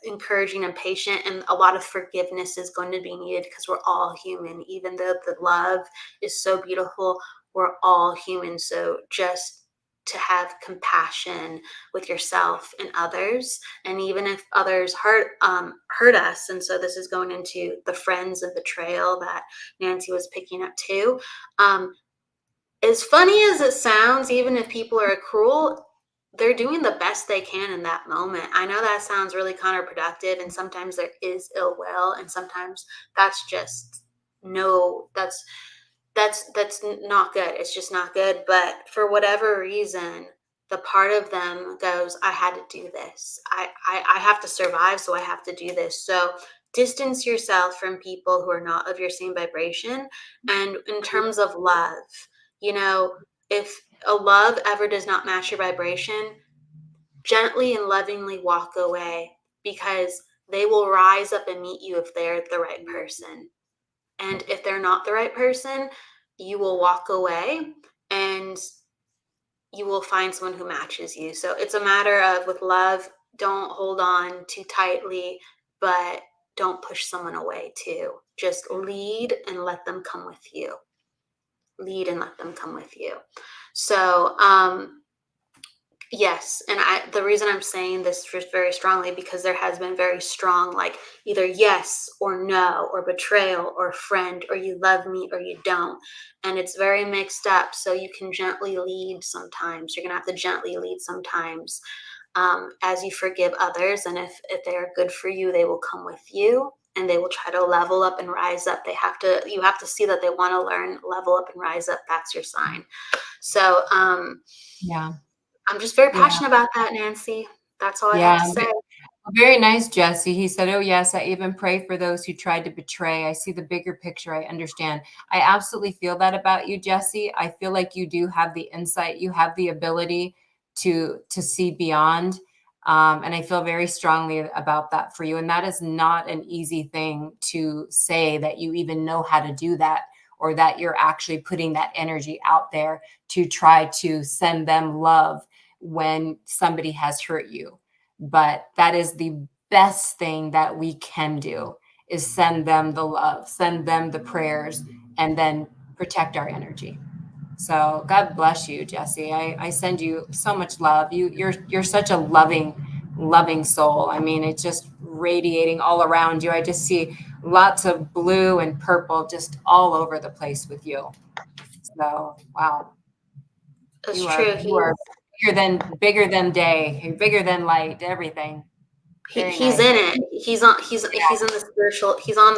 encouraging and patient. And a lot of forgiveness is going to be needed, because we're all human. Even though the love is so beautiful, we're all human. So just to have compassion with yourself and others, and even if others hurt us. And so this is going into the friends and betrayal that Nancy was picking up too. As funny as it sounds, even if people are cruel, they're doing the best they can in that moment. I know that sounds really counterproductive, and sometimes there is ill will, and sometimes that's just that's not good. It's just not good. But for whatever reason, the part of them goes, I had to do this. I have to survive, so I have to do this. So distance yourself from people who are not of your same vibration. And in terms of love, you know, if a love ever does not match your vibration, gently and lovingly walk away, because they will rise up and meet you if they're the right person. And if they're not the right person, you will walk away and you will find someone who matches you. So it's a matter of, with love, don't hold on too tightly, but don't push someone away too. Just lead and let them come with you. Lead and let them come with you. So, yes. And the reason I'm saying this very strongly, because there has been very strong, like either yes or no, or betrayal or friend, or you love me or you don't. And it's very mixed up. So you can gently lead sometimes. You're going to have to gently lead sometimes, as you forgive others. And if they are good for you, they will come with you, and they will try to level up and rise up. You have to see that they want to learn, level up and rise up. That's your sign. So, yeah. I'm just very passionate about that, Nancy. That's all I have to say. Very nice, Jesse. He said, oh, yes, I even pray for those who tried to betray. I see the bigger picture. I understand. I absolutely feel that about you, Jesse. I feel like you do have the insight. You have the ability to see beyond. And I feel very strongly about that for you. And that is not an easy thing to say, that you even know how to do that, or that you're actually putting that energy out there to try to send them love when somebody has hurt you. But that is the best thing that we can do, is send them the love, send them the prayers, and then protect our energy. So God bless you, Jesse. I send you so much love. You're such a loving soul. I mean, it's just radiating all around you. I just see lots of blue and purple just all over the place with you. So, wow. That's You true. are bigger than day. You're bigger than light, everything. He's in it. He's in the spiritual. He's in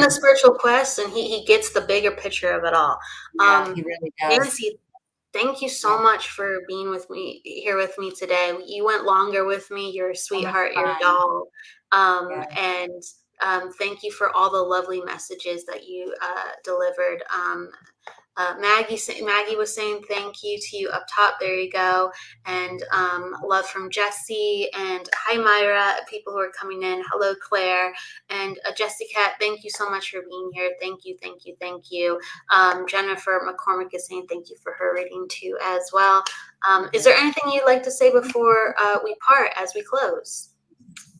the spiritual quest, and he gets the bigger picture of it all. Yeah, he really does. Nancy, thank you so much for being here with me today. You went longer with me. You're a sweetheart. You're a doll. And Thank you for all the lovely messages that you delivered. Maggie was saying thank you to you up top. There you go. And love from Jessie. And hi, Myra, people who are coming in. Hello, Claire. And Jessica, thank you so much for being here. Thank you, thank you, thank you. Jennifer McCormick is saying thank you for her reading too as well. Is there anything you'd like to say before we part as we close?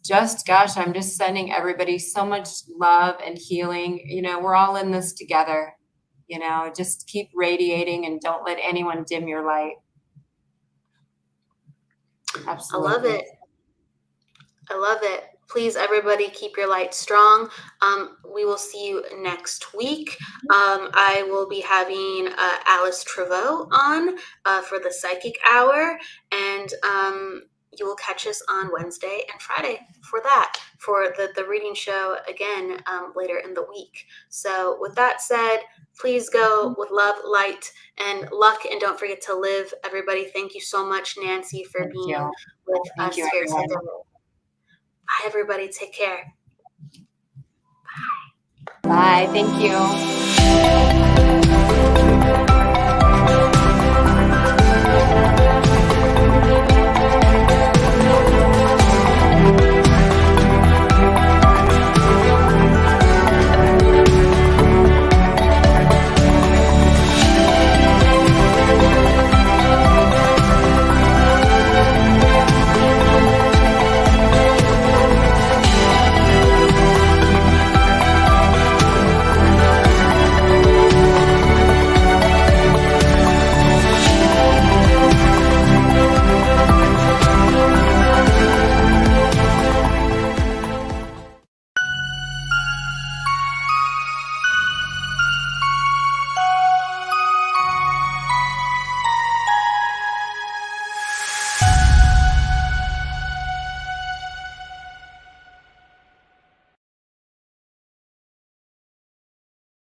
Gosh, I'm just sending everybody so much love and healing. You know, we're all in this together. You know, just keep radiating and don't let anyone dim your light. Absolutely. I love it. I love it. Please, everybody, keep your light strong. We will see you next week. I will be having Alice Trevaux on for the Psychic Hour, and you will catch us on Wednesday and Friday for that, for the reading show again later in the week. So with that said, please go with love, light, and luck, and don't forget to live, everybody. Thank you so much, Nancy, for being with us here today. Bye, everybody. Take care. Bye. Thank you.